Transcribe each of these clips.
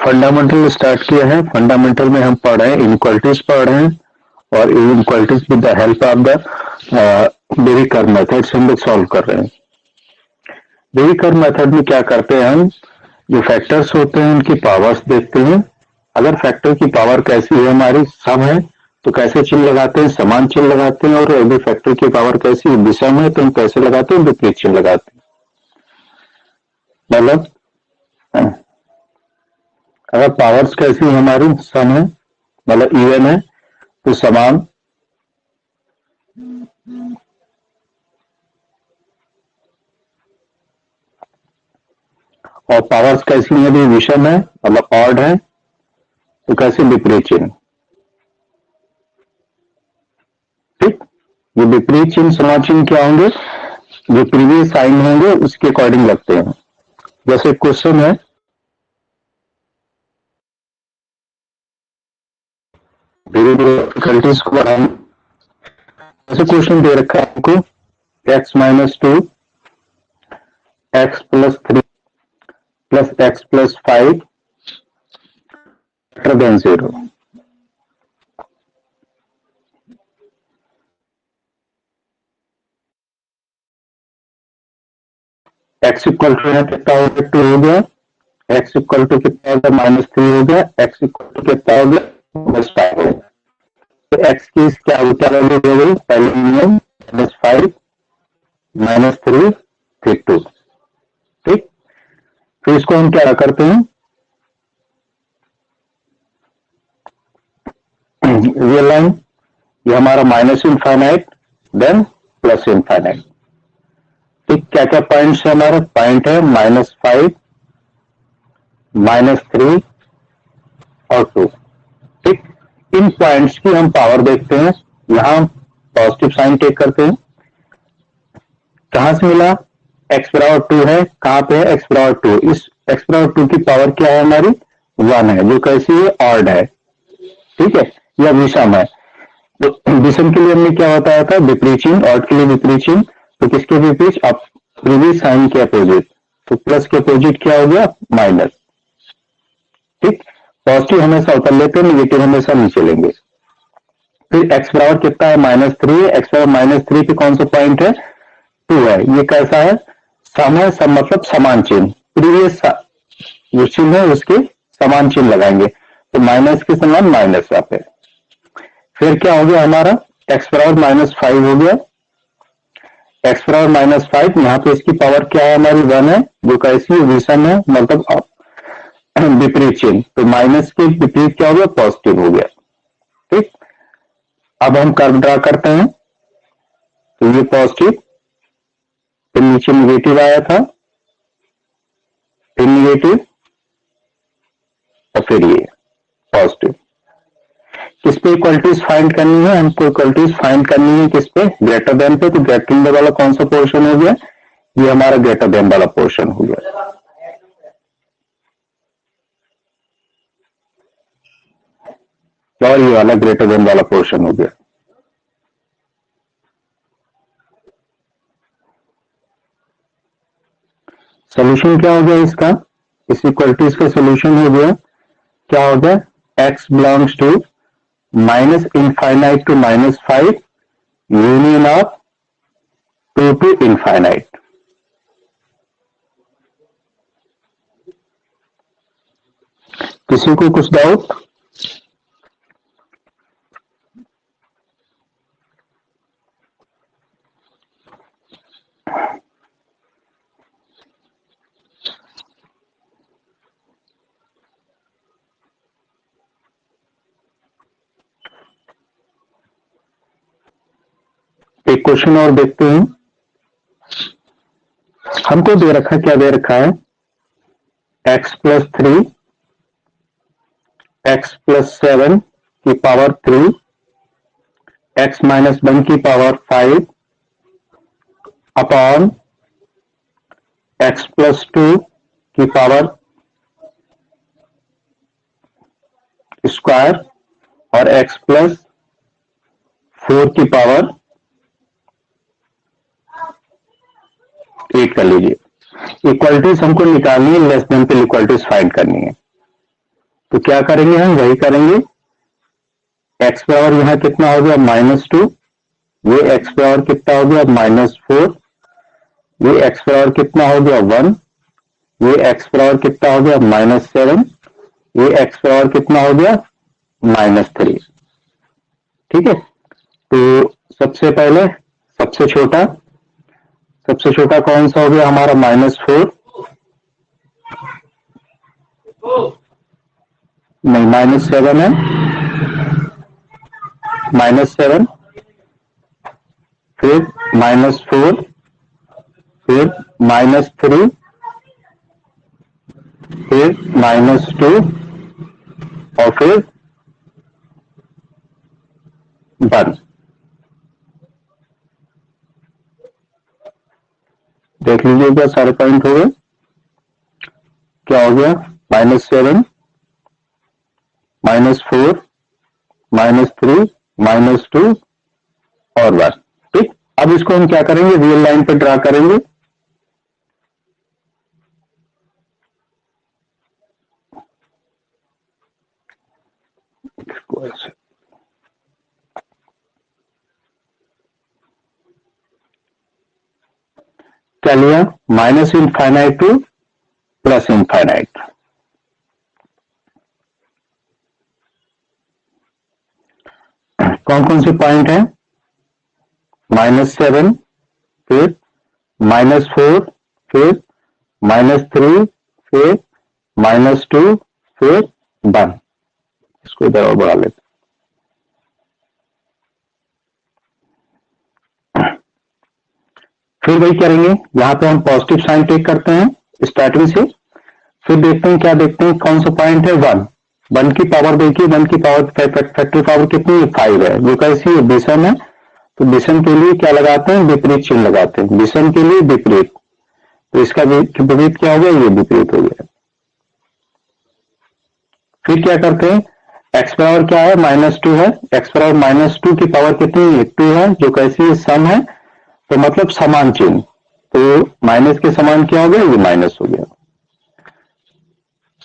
Fundamental start किया है। Fundamental में हम पढ़ रहे हैं, इनइक्वालिटीज पढ़ रहे हैं और inequalities with the help of the wavy curve method से हम लोग सॉल्व कर रहे हैं। डेवी कर्व मेथड में क्या करते हैं, हम जो फैक्टर्स होते हैं उनकी पावर्स देखते हैं। अगर फैक्टर की पावर कैसी है, हमारी सम है, तो कैसे चिन्ह लगाते हैं, समान चिन्ह लगाते हैं। और यदि फैक्टर की पावर कैसी विषम है तो हम कैसे लगाते हैं, विपरीत चिन्ह लगाते हैं। मतलब अगर पावर्स कैसी है, हमारी सम है मतलब इवन है, तो समान, और पावर्स कैसी है, यदि विषम है मतलब ऑड है, तो कैसे विपरीत चिन्ह। ठीक, ये विपरीत चिन्ह समान चिन्ह क्या होंगे, जो प्रीवियस साइन होंगे उसके अकॉर्डिंग लगते हैं। जैसे क्वेश्चन है, धीरे धीरे डिफिकल्टीज को बढ़ाएंगे। जैसे क्वेश्चन दे रखा है हमको x minus 2 x plus 3 plus x plus 5 greater than 0। x equal to है कितना हो गया, 2 हो गया। x इक्वल टू कितना हो गया, माइनस 3 हो गया। x इक्वल टू कितना हो गया, प्लस 5 हो गया। तो x की क्या वैल्यू हो गई, पहले माइनस 5 माइनस 3 फिर 2। ठीक, फिर इसको हम क्या करते हैं, रियल लाइन, ये हमारा minus infinite then plus infinite. ठीक, क्या क्या पॉइंट्स है, हमारा पॉइंट है माइनस 5 माइनस 3 और 2। ठीक, इन पॉइंट्स की हम पावर देखते हैं। यहां पॉजिटिव साइन टेक करते हैं। कहां से मिला, x बराबर 2 है, कहां पे है, x बराबर 2। इस x बराबर 2 की पावर क्या है, हमारी 1 है, जो कैसी है, ऑड है। ठीक है, या विषम है। तो विषम के लिए हमने क्या बताया था, विपरीत चिन्ह, ऑड के लिए विपरीत चिन्ह। तो किसके विपरीत, अब प्रीवियस साइन के अपोजिट, तो प्लस के अपोजिट क्या हो गया, माइनस। ठीक, पॉजिटिव हमेशा ऊपर लेते हैं, निगेटिव हमेशा नीचे लेंगे। फिर x बराबर कितना है, माइनस 3 है। x बराबर माइनस 3 पे कौन सा पॉइंट है, 2 है। ये कैसा है, सम है, सम मतलब समान चिन्ह, प्रीवियस जो चिन्ह है उसके समान चिन्ह लगाएंगे। तो माइनस के समान माइनस यहाँ पे। फिर क्या हो गया हमारा, x बराबर माइनस 5 हो गया। x बराबर माइनस 5, यहाँ पे इसकी पावर क्या है, हमारी 1 है, जो कैसी विषम है मतलब विपरीत चिन्ह। तो माइनस के विपरीत क्या हो गया, पॉजिटिव हो गया। ठीक, अब हम कर्व ड्रा करते हैं। तो ये पॉजिटिव, फिर नीचे निगेटिव आया था, फिर निगेटिव और फिर ये पॉजिटिव। किस पे इक्वलिटीज फाइंड करनी है, हमको इक्वलिटीज फाइंड करनी है किस पे, ग्रेटर देन पे। तो ग्रेटर देन वाला कौन सा पोर्शन हो गया, ये हमारा ग्रेटर देन वाला पोर्शन हो गया। और ये वाला ग्रेटर देन वाला पोर्शन हो गया। सोल्यूशन क्या हो गया इसका, इस इक्वलिटीज का सोल्यूशन हो गया, क्या हो गया, x belongs to minus infinite to minus 5 union of 2 to infinite. किसी को कुछ डाउट, एक क्वेश्चन और देखते हैं। हमको दे रखा, क्या दे रखा है, x प्लस 3 x प्लस 7 की पावर 3 x माइनस 1 की पावर 5 अपॉन x प्लस 2 की पावर स्क्वायर और x प्लस 4 की पावर 8 कर लीजिए। इक्वलिटीज हमको निकालनी है, लेस देन पे इक्वलिटीज फाइंड करनी है। तो क्या करेंगे, हम वही करेंगे। एक्स पावर यहाँ कितना हो गया -2, ये एक्स पावर कितना हो गया -4, ये एक्स पावर कितना हो गया 1, ये एक्स पावर कितना हो गया -7, ये एक्स पावर कितना हो गया -3। ठीक है, तो सबसे पहले सबसे छोटा कौन सा हो गया हमारा -4, नहीं -7 है, -7, फिर -4, फिर -3, फिर -2 और फिर 1। देख लीजिएगा सारे पॉइंट हो गए। क्या हो गया, -7, -4, -3, -2 और 1। ठीक, अब इसको हम क्या करेंगे, रियल लाइन पे ड्रा करेंगे। क्या लिया, -इनफाइनाइट टू +इनफाइनाइट। कौन कौन से पॉइंट है, -7, फिर -4, फिर -3, फिर -2, फिर 1। इसको इधर और बढ़ा लेते। फिर वही करेंगे, यहां पे हम पॉजिटिव साइन टेक करते हैं स्टार्टिंग से। फिर देखते हैं, क्या देखते हैं, कौन सा पॉइंट है 1 की पावर देखिए, 1 की पावर फैक्टर पावर कितनी है 5 है, जो कैसी है विषम है। तो विषम के लिए क्या लगाते हैं, विपरीत चिन्ह लगाते हैं, विषम के लिए विपरीत। तो इसका विपरीत क्या हो गया, ये विपरीत हो गया। फिर क्या करते हैं, एक्स पावर क्या है -2 है, एक्स पावर -2 की पावर कितनी है 2 है, जो कैसी है सम है, तो मतलब समान चिन्ह। तो माइनस के समान क्या हो गया, ये माइनस हो गया।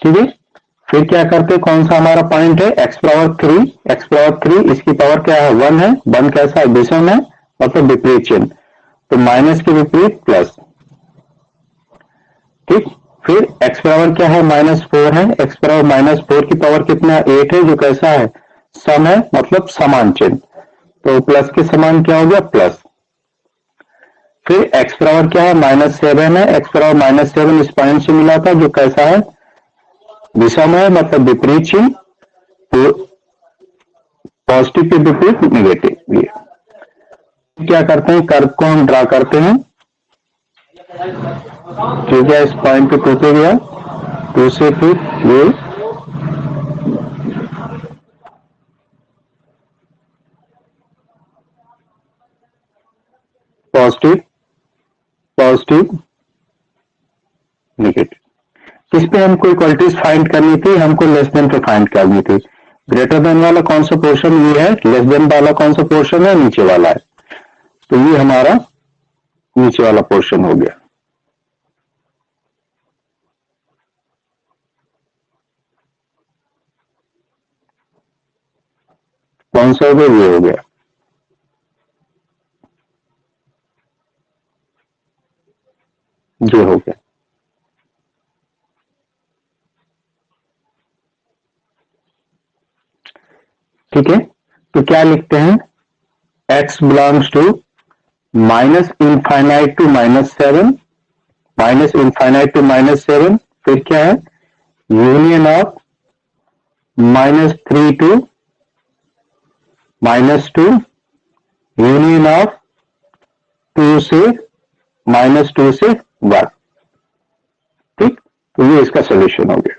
ठीक है, फिर क्या करते हैं, कौन सा हमारा पॉइंट है, एक्स पावर 3, एक्स पावर 3 इसकी पावर क्या है 1 है, 1 कैसा है विषम है, मतलब विपरीत चिन्ह। तो माइनस के विपरीत प्लस। ठीक, फिर एक्स पावर क्या है -4 है, एक्स पावर -4 की पावर कितना 8 है, जो कैसा है सम है, मतलब समान चिन्ह। तो प्लस के समान क्या हो गया प्लस। फिर एक्स पावर क्या है -7 है, एक्स पावर -7 इस पॉइंट से मिला था, जो कैसा है विषम है, मतलब विपरीत चिन्ह। तो पॉजिटिव के विपरीत नेगेटिव। ये क्या करते हैं, कर्व को हम ड्रा करते हैं। ठीक है, इस पॉइंट पे टूटे गया, 2 से फिर ये पॉजिटिव पॉजिटिव नेगेटिव। किस पे हमको इक्वलिटीज फाइंड करनी थी, हमको लेस देन पे फाइंड करनी थी। ग्रेटर देन वाला कौन सा पोर्शन ये है, लेस देन वाला कौन सा पोर्शन है, नीचे वाला है। तो ये हमारा नीचे वाला पोर्शन हो गया। कौन सा हो गया, ये हो गया। जो हो गया। ठीक है, तो क्या लिखते हैं, x belongs to -infinite to -7, -infinite to -7, फिर क्या है union of -3 to -2, union of 2 से -2 से 1। ठीक, तो ये इसका सोल्यूशन हो गया।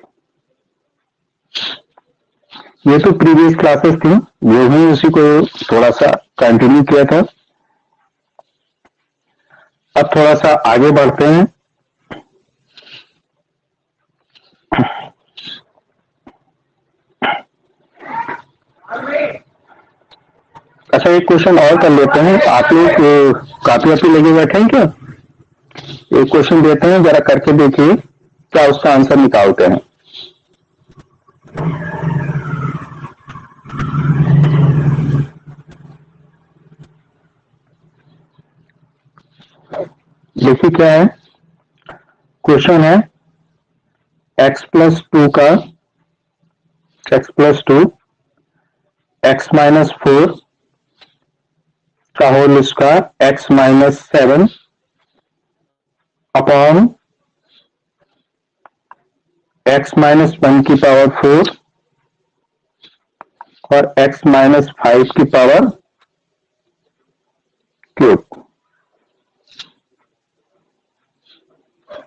ये तो प्रीवियस क्लासेस थी, जो भी उसी को थोड़ा सा कंटिन्यू किया था। अब थोड़ा सा आगे बढ़ते हैं। अच्छा, एक क्वेश्चन और कर लेते हैं। आप लोग कापी वापी लेके बैठे हैं क्या? एक क्वेश्चन देते हैं, जरा करके देखिए क्या उसका आंसर निकालते हैं। देखिए क्या है क्वेश्चन है, x प्लस टू का x plus two x minus four का whole square x minus seven upon x minus one की पावर फोर और एक्स माइनस फाइव की पावर क्यूब।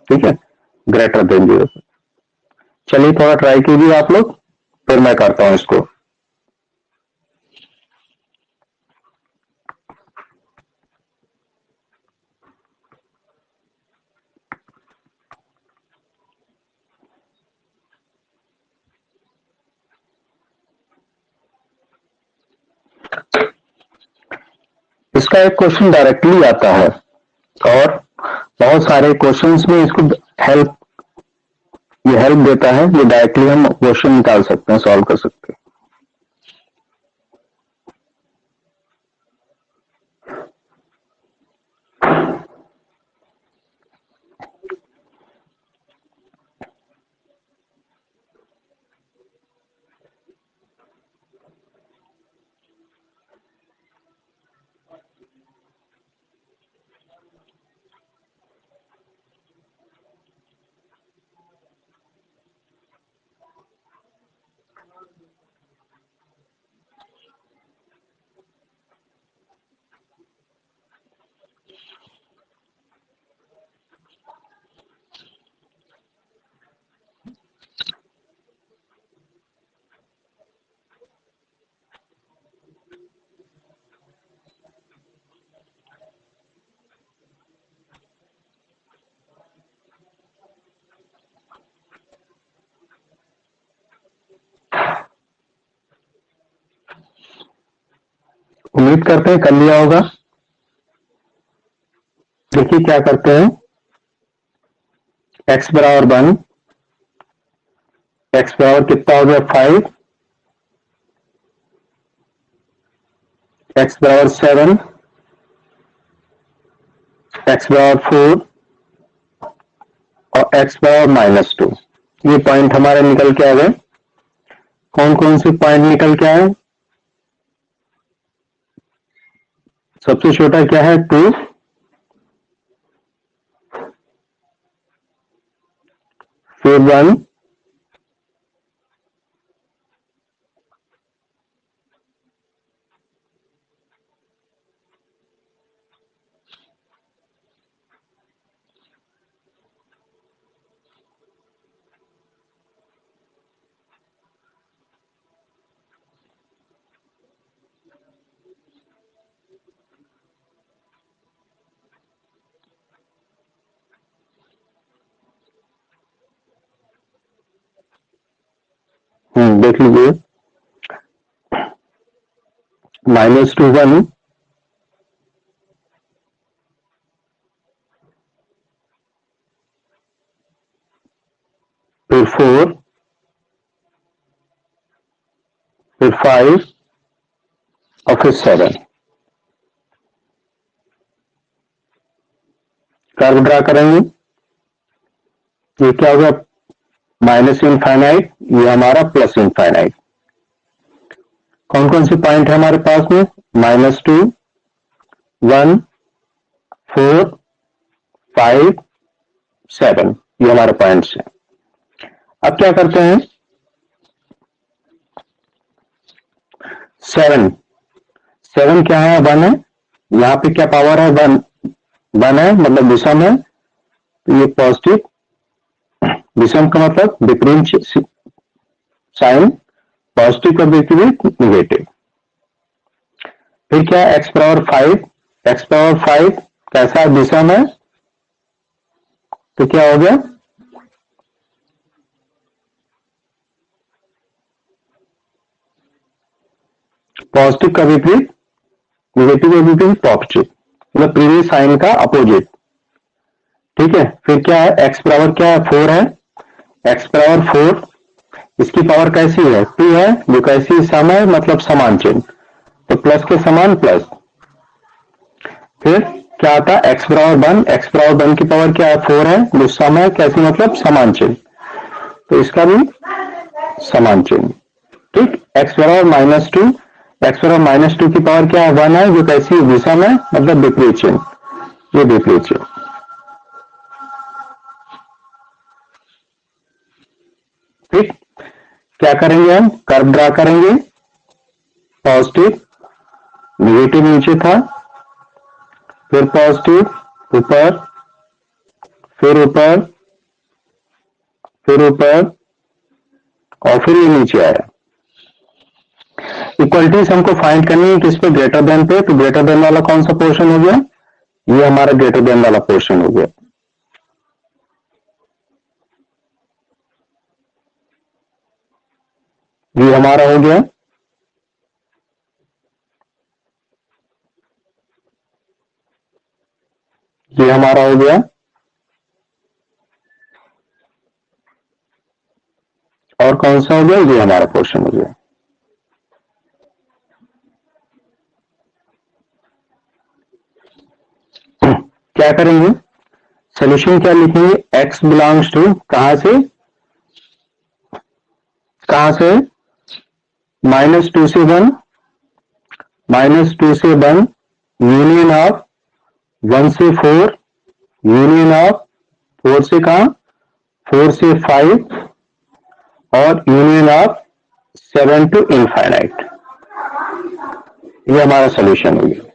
ठीक है, ग्रेटर देन 0। चलिए थोड़ा ट्राई कीजिए आप लोग, फिर मैं करता हूं इसको। इसका एक क्वेश्चन डायरेक्टली आता है और बहुत सारे क्वेश्चंस में इसको ये हेल्प देता है। ये डायरेक्टली हम क्वेश्चन निकाल सकते हैं, सॉल्व कर सकते हैं। उम्मीद करते हैं कर लिया होगा। देखिए क्या करते हैं, x बराबर 1, x बराबर कितना हो गया 5, x बराबर 7, x बराबर 4 और x बराबर -2। ये पॉइंट हमारे निकल के आ गए। कौन कौन से पॉइंट निकल के आए? सबसे छोटा क्या है 2, फिर 1, देख लीजिए -2 1, फिर 4, फिर 5 और फिर 7। कर्व ड्रा करेंगे। ये क्या होगा माइनस इनफाइनाइट, ये हमारा प्लस इनफाइनाइट। कौन कौन से पॉइंट है हमारे पास में? -2, 1, 4, 5, 7, ये हमारे पॉइंट्स हैं। अब क्या करते हैं 7 क्या है 1 है, यहां पे क्या पावर है 1 है, मतलब विषम है, तो ये पॉजिटिव, विषम का मतलब विपरीत साइन, पॉजिटिव का विपरीत निगेटिव। फिर क्या है x बराबर 5, x बराबर 5 कैसा विषम है, तो क्या हो गया पॉजिटिव का विपरीत निगेटिव का विपरीत पॉजिटिव, मतलब प्रीवियस साइन का अपोजिट। ठीक है, फिर क्या है x बराबर क्या है 4 है, x बराबर 4, इसकी पावर कैसी है 2 है, जो कैसी सम है मतलब समान चिन्ह, तो प्लस के समान प्लस। फिर क्या आता है, एक्स बराबर 1, एक्स बराबर 1 की पावर क्या है, 4 है, जो सम है, कैसी मतलब समान चिन्ह, तो इसका भी समान चिन्ह। ठीक, एक्स बराबर -2, एक्स बराबर -2 की पावर क्या है, 1 है, जो कैसी विषम है, मतलब विपरीत चिन्ह, ये विपरीत चिन्ह। ठीक, क्या करेंगे हम, कर्व ड्रा करेंगे, पॉजिटिव नेगेटिव नीचे था, फिर पॉजिटिव ऊपर, फिर ऊपर, फिर ऊपर, और फिर ये नीचे आया। इक्वलिटीज हमको फाइंड करनी है किस पे, ग्रेटर देन पे, तो ग्रेटर देन वाला कौन सा पोर्शन हो गया, ये हमारा ग्रेटर देन वाला पोर्शन हो गया। ये हमारा हो गया, ये हमारा हो गया, और कौन सा हो गया, ये हमारा पोर्शन हो गया। क्या करेंगे, सोल्यूशन क्या लिखेंगे, x बिलोंग्स टू, कहां से -2 से 1, -2 से 1, यूनियन ऑफ 1 से 4, यूनियन ऑफ 4 से कहा, 4 से 5, और यूनियन ऑफ 7 टू इनफाइनाइट। ये हमारा सोल्यूशन हो गया।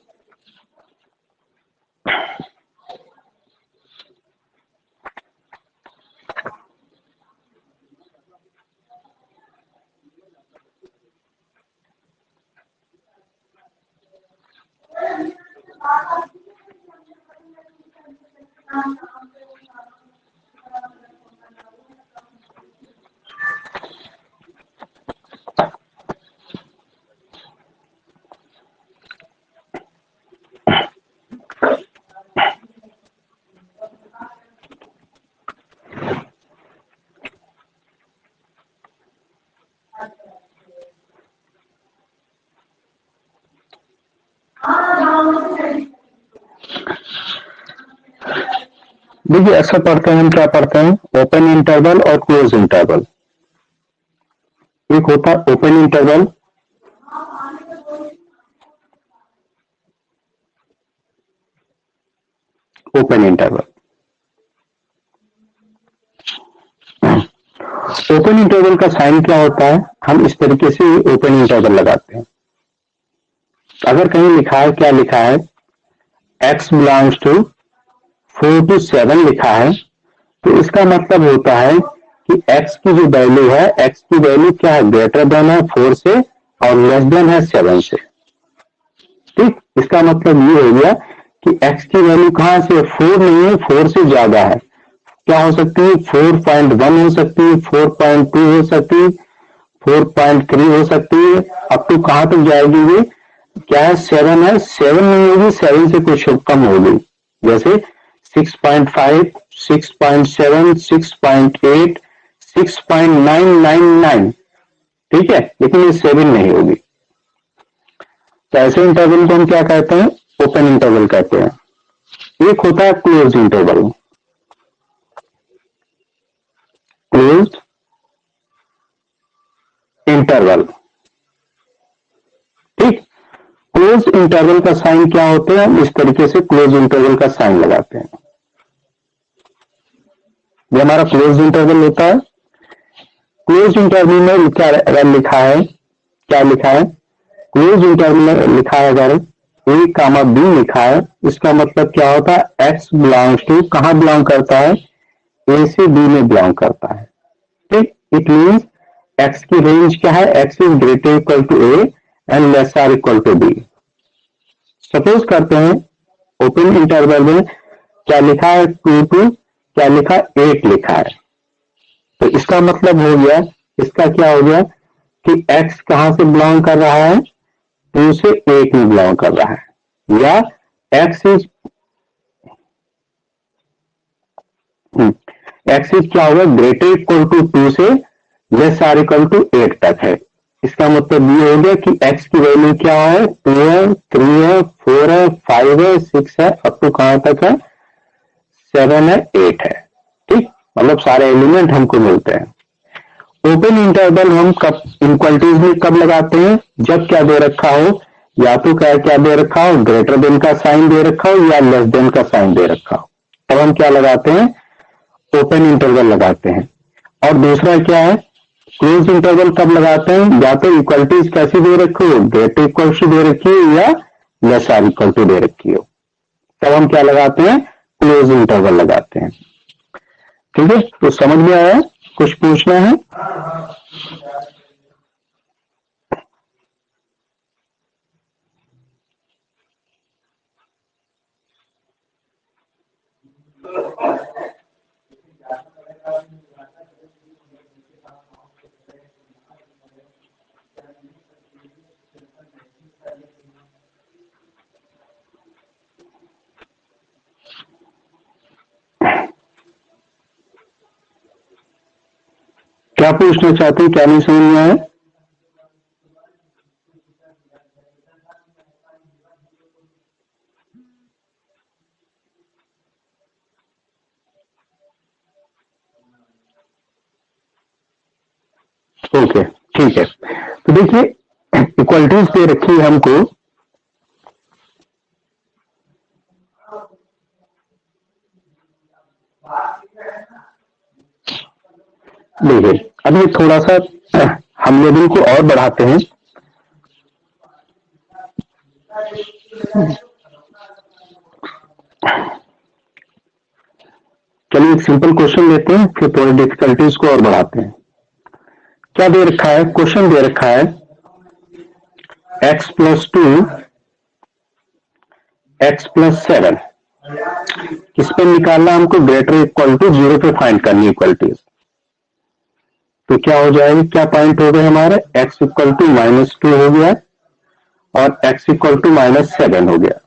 देखिए ऐसा पढ़ते हैं हम, क्या पढ़ते हैं, ओपन इंटरवल और क्लोज इंटरवल। एक होता है open interval, open interval, open interval का साइन क्या होता है, हम इस तरीके से ओपन इंटरवल लगाते हैं। अगर कहीं लिखा है, क्या लिखा है, x बिलोंग्स टू 4 to 7 लिखा है, तो इसका मतलब होता है कि x की जो वैल्यू है, x की वैल्यू क्या है, ग्रेटर देन है 4 से और लेस देन है 7 से। ठीक, इसका मतलब ये हो गया कि x की वैल्यू कहां से, 4 नहीं है, 4 से ज्यादा है, क्या हो सकती है, 4.1 हो सकती है, 4.2 हो सकती है, 4.3 हो सकती है, अप टू कहां तक जाएगी, ये क्या है, 7 है, 7 नहीं होगी, 7 से कुछ कम होगी, जैसे 6.5, 6.7, 6.8, 6.999, ठीक है, लेकिन ये 7 नहीं होगी। तो ऐसे इंटरवल को हम क्या कहते हैं, ओपन इंटरवल कहते हैं। एक होता है क्लोज इंटरवल, क्लोज इंटरवल। ठीक, क्लोज इंटरवल का साइन क्या होता है, हम इस तरीके से क्लोज इंटरवल का साइन लगाते हैं। ये हमारा क्लोज इंटरवल होता है। क्लोज इंटरवल में क्या लिखा है, क्या लिखा है, क्लोज इंटरवल में लिखा है, अगर a कामा b लिखा है, इसका मतलब क्या होता है, x बिलोंग्स टू, कहां बिलोंग करता है, a से b में बिलोंग करता है। ठीक, इट मीन्स x की रेंज क्या है, x is greater equal to a and less or equal to b। Suppose करते हैं ओपन इंटरवल में क्या लिखा है, 2 to क्या लिखा, 8 लिखा है, तो इसका मतलब हो गया, इसका क्या हो गया कि x कहां से बिलोंग कर रहा है, 2 से 8 में बिलोंग कर रहा है, या x इज क्या होगा, ग्रेटर इक्वल टू 2 से लेस आर इक्वल टू 8 तक है। इसका मतलब ये हो गया कि x की वैल्यू क्या है, 2 है, 3 है, 4 है, 5 है, 6 है, अप टू कहां तक है, 7 है, 8 है। ठीक, मतलब सारे एलिमेंट हमको मिलते हैं। ओपन इंटरवल हम कब इक्वलिटीज में कब लगाते हैं, जब क्या दे रखा हो, या तो क्या क्या दे रखा हो, ग्रेटर देन का साइन दे रखा हो या लेस देन का साइन दे रखा हो, तब हम क्या लगाते हैं, ओपन इंटरवल लगाते हैं। और दूसरा क्या है, क्लोज इंटरवल कब लगाते हैं, या तो इक्वलिटीज कैसी दे रखी हो, ग्रेटर इक्वल टू दे रखी हो या लेस आर इक्वल टू दे रखी हो, तब हम क्या लगाते हैं, क्लोज इंटरवल लगाते हैं। ठीक है, तो समझ में आया, कुछ पूछना है? क्या पूछना चाहते हैं, क्या नहीं समझ में आया? ओके, ठीक है। तो देखिए, इक्वलिटीज दे रखी है हमको, देखिए अब ये थोड़ा सा हम लेवल को और बढ़ाते हैं। चलिए एक सिंपल क्वेश्चन लेते हैं, फिर थोड़ी डिफिकल्टीज को और बढ़ाते हैं। क्या दे रखा है, क्वेश्चन दे रखा है x प्लस 2 x प्लस 7, इस पर निकालना हमको ग्रेटर इक्वल टू 0 पे फाइंड करनी इक्वलिटीज। तो क्या हो जाएगी, क्या पॉइंट हो गए हमारे, x इक्वल टू -2 हो गया और x इक्वल टू -7 हो गया।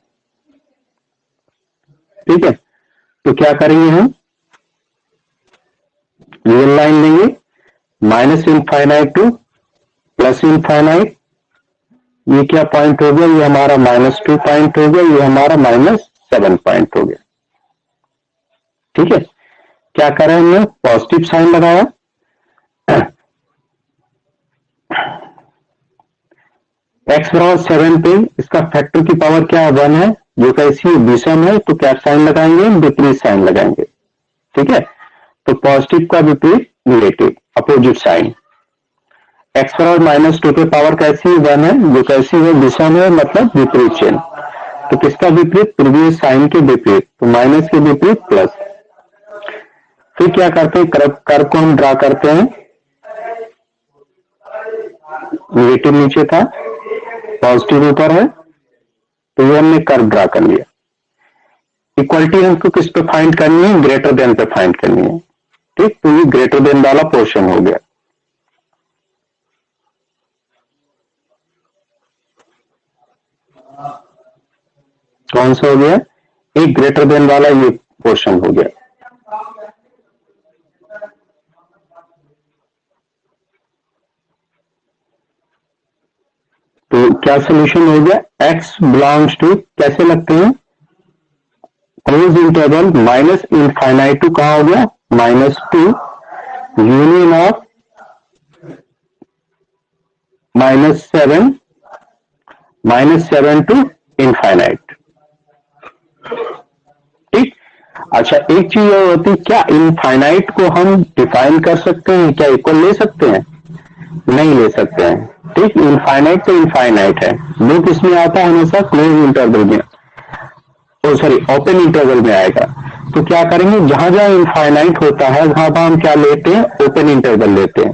ठीक है, तो क्या करेंगे हम, रियल लाइन लेंगे, minus infinite two plus infinite, ये क्या पॉइंट हो गया, ये हमारा -2 पॉइंट हो गया, ये हमारा -7 पॉइंट हो गया। ठीक है, क्या करें हमने, पॉजिटिव साइन लगाया, x बराबर 7 पे इसका फैक्टर की पावर क्या है, 1 है, जो कैसी विषम है, तो क्या साइन लगाएंगे, विपरीत साइन लगाएंगे। ठीक है, तो पॉजिटिव का विपरीत निगेटिव, अपोजिट साइन। x बराबर -2 पे पावर कैसी है, 1 है, जो कैसी है, विषम है, मतलब विपरीत चिन्ह, तो किसका विपरीत, प्रीवियस साइन के विपरीत, तो माइनस के विपरीत प्लस। फिर क्या करते हैं, कर्व को हम ड्रा करते हैं, निगेटिव नीचे था, पॉजिटिव ऊपर है, तो ये हमने कर्व ड्रा कर लिया। इक्वलिटी हमको किस पे फाइंड करनी है, ग्रेटर देन पे फाइंड करनी है। ठीक, तो ये ग्रेटर देन वाला पोर्शन हो गया। कौन सा हो गया, एक ग्रेटर देन वाला ये पोर्शन हो गया। तो क्या सोल्यूशन हो गया, x बिलोंग्स टू, कैसे लगते हैं, close interval minus infinite to कहां हो गया, -2 यूनियन ऑफ -7 टू इनफाइनाइट। ठीक, अच्छा एक चीज और होती है, क्या इनफाइनाइट को हम डिफाइन कर सकते हैं, क्या इक्वल ले सकते हैं, नहीं ले सकते हैं। ठीक, इनफाइनाइट तो इनफाइनाइट है, लूप इसमें आता है हमेशा क्लोज इंटरवल में, सॉरी ओपन इंटरवल में आएगा। तो क्या करेंगे, जहां जहां इनफाइनाइट होता है वहां पर हम क्या लेते हैं, ओपन इंटरवल लेते हैं।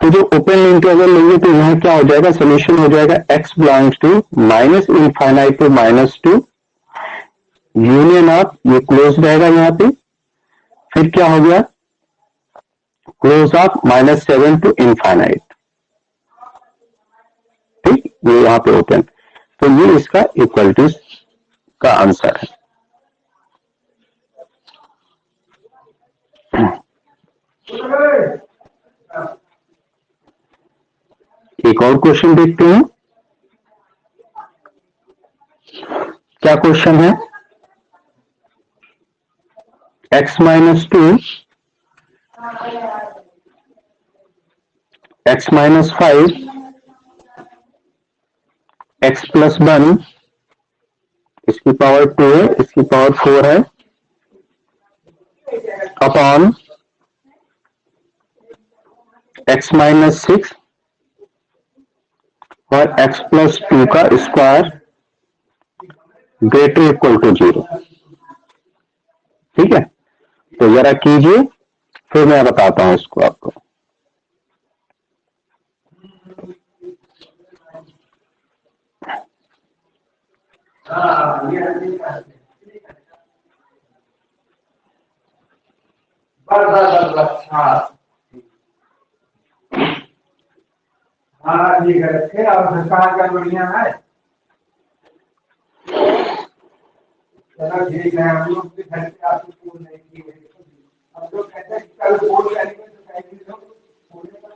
तो जो ओपन इंटरवल लेंगे तो यहाँ क्या हो जाएगा, सोल्यूशन हो जाएगा x belongs to minus infinite to -2 union of, ये क्लोज रहेगा यहाँ पे, फिर क्या हो गया, क्लोज ऑफ -7 टू इनफाइनाइट। ठीक, ये यहाँ पे ओपन, तो ये इसका इक्वलिटीज का आंसर है। और क्वेश्चन देखते हैं। क्या क्वेश्चन है? x minus 2, x minus 5, x plus 1, इसकी पावर 2 है, इसकी पावर 4 है, अपॉन x माइनस 6 और x प्लस 2 का स्क्वायर ग्रेटर इक्वल टू 0। ठीक है, तो जरा कीजिए, फिर मैं बताता हूं इसको आपको। हाँ ठीक है, और सरकार का बढ़िया है। चलो ठीक है, हम लोग भी घर पे आपको फोन नहीं किए, हम लोग कहते हैं कल फोन करेंगे तो कहेंगे लोग फोन पर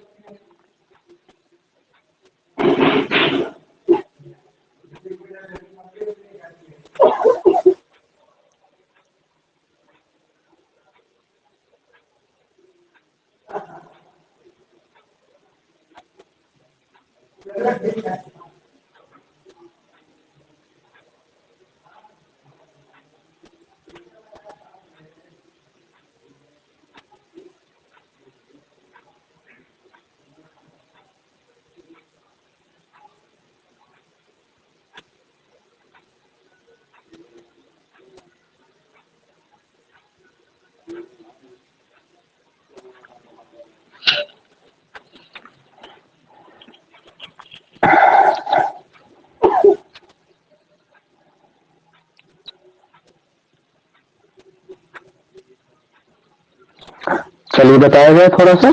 चलिए बताया जाए थोड़ा सा।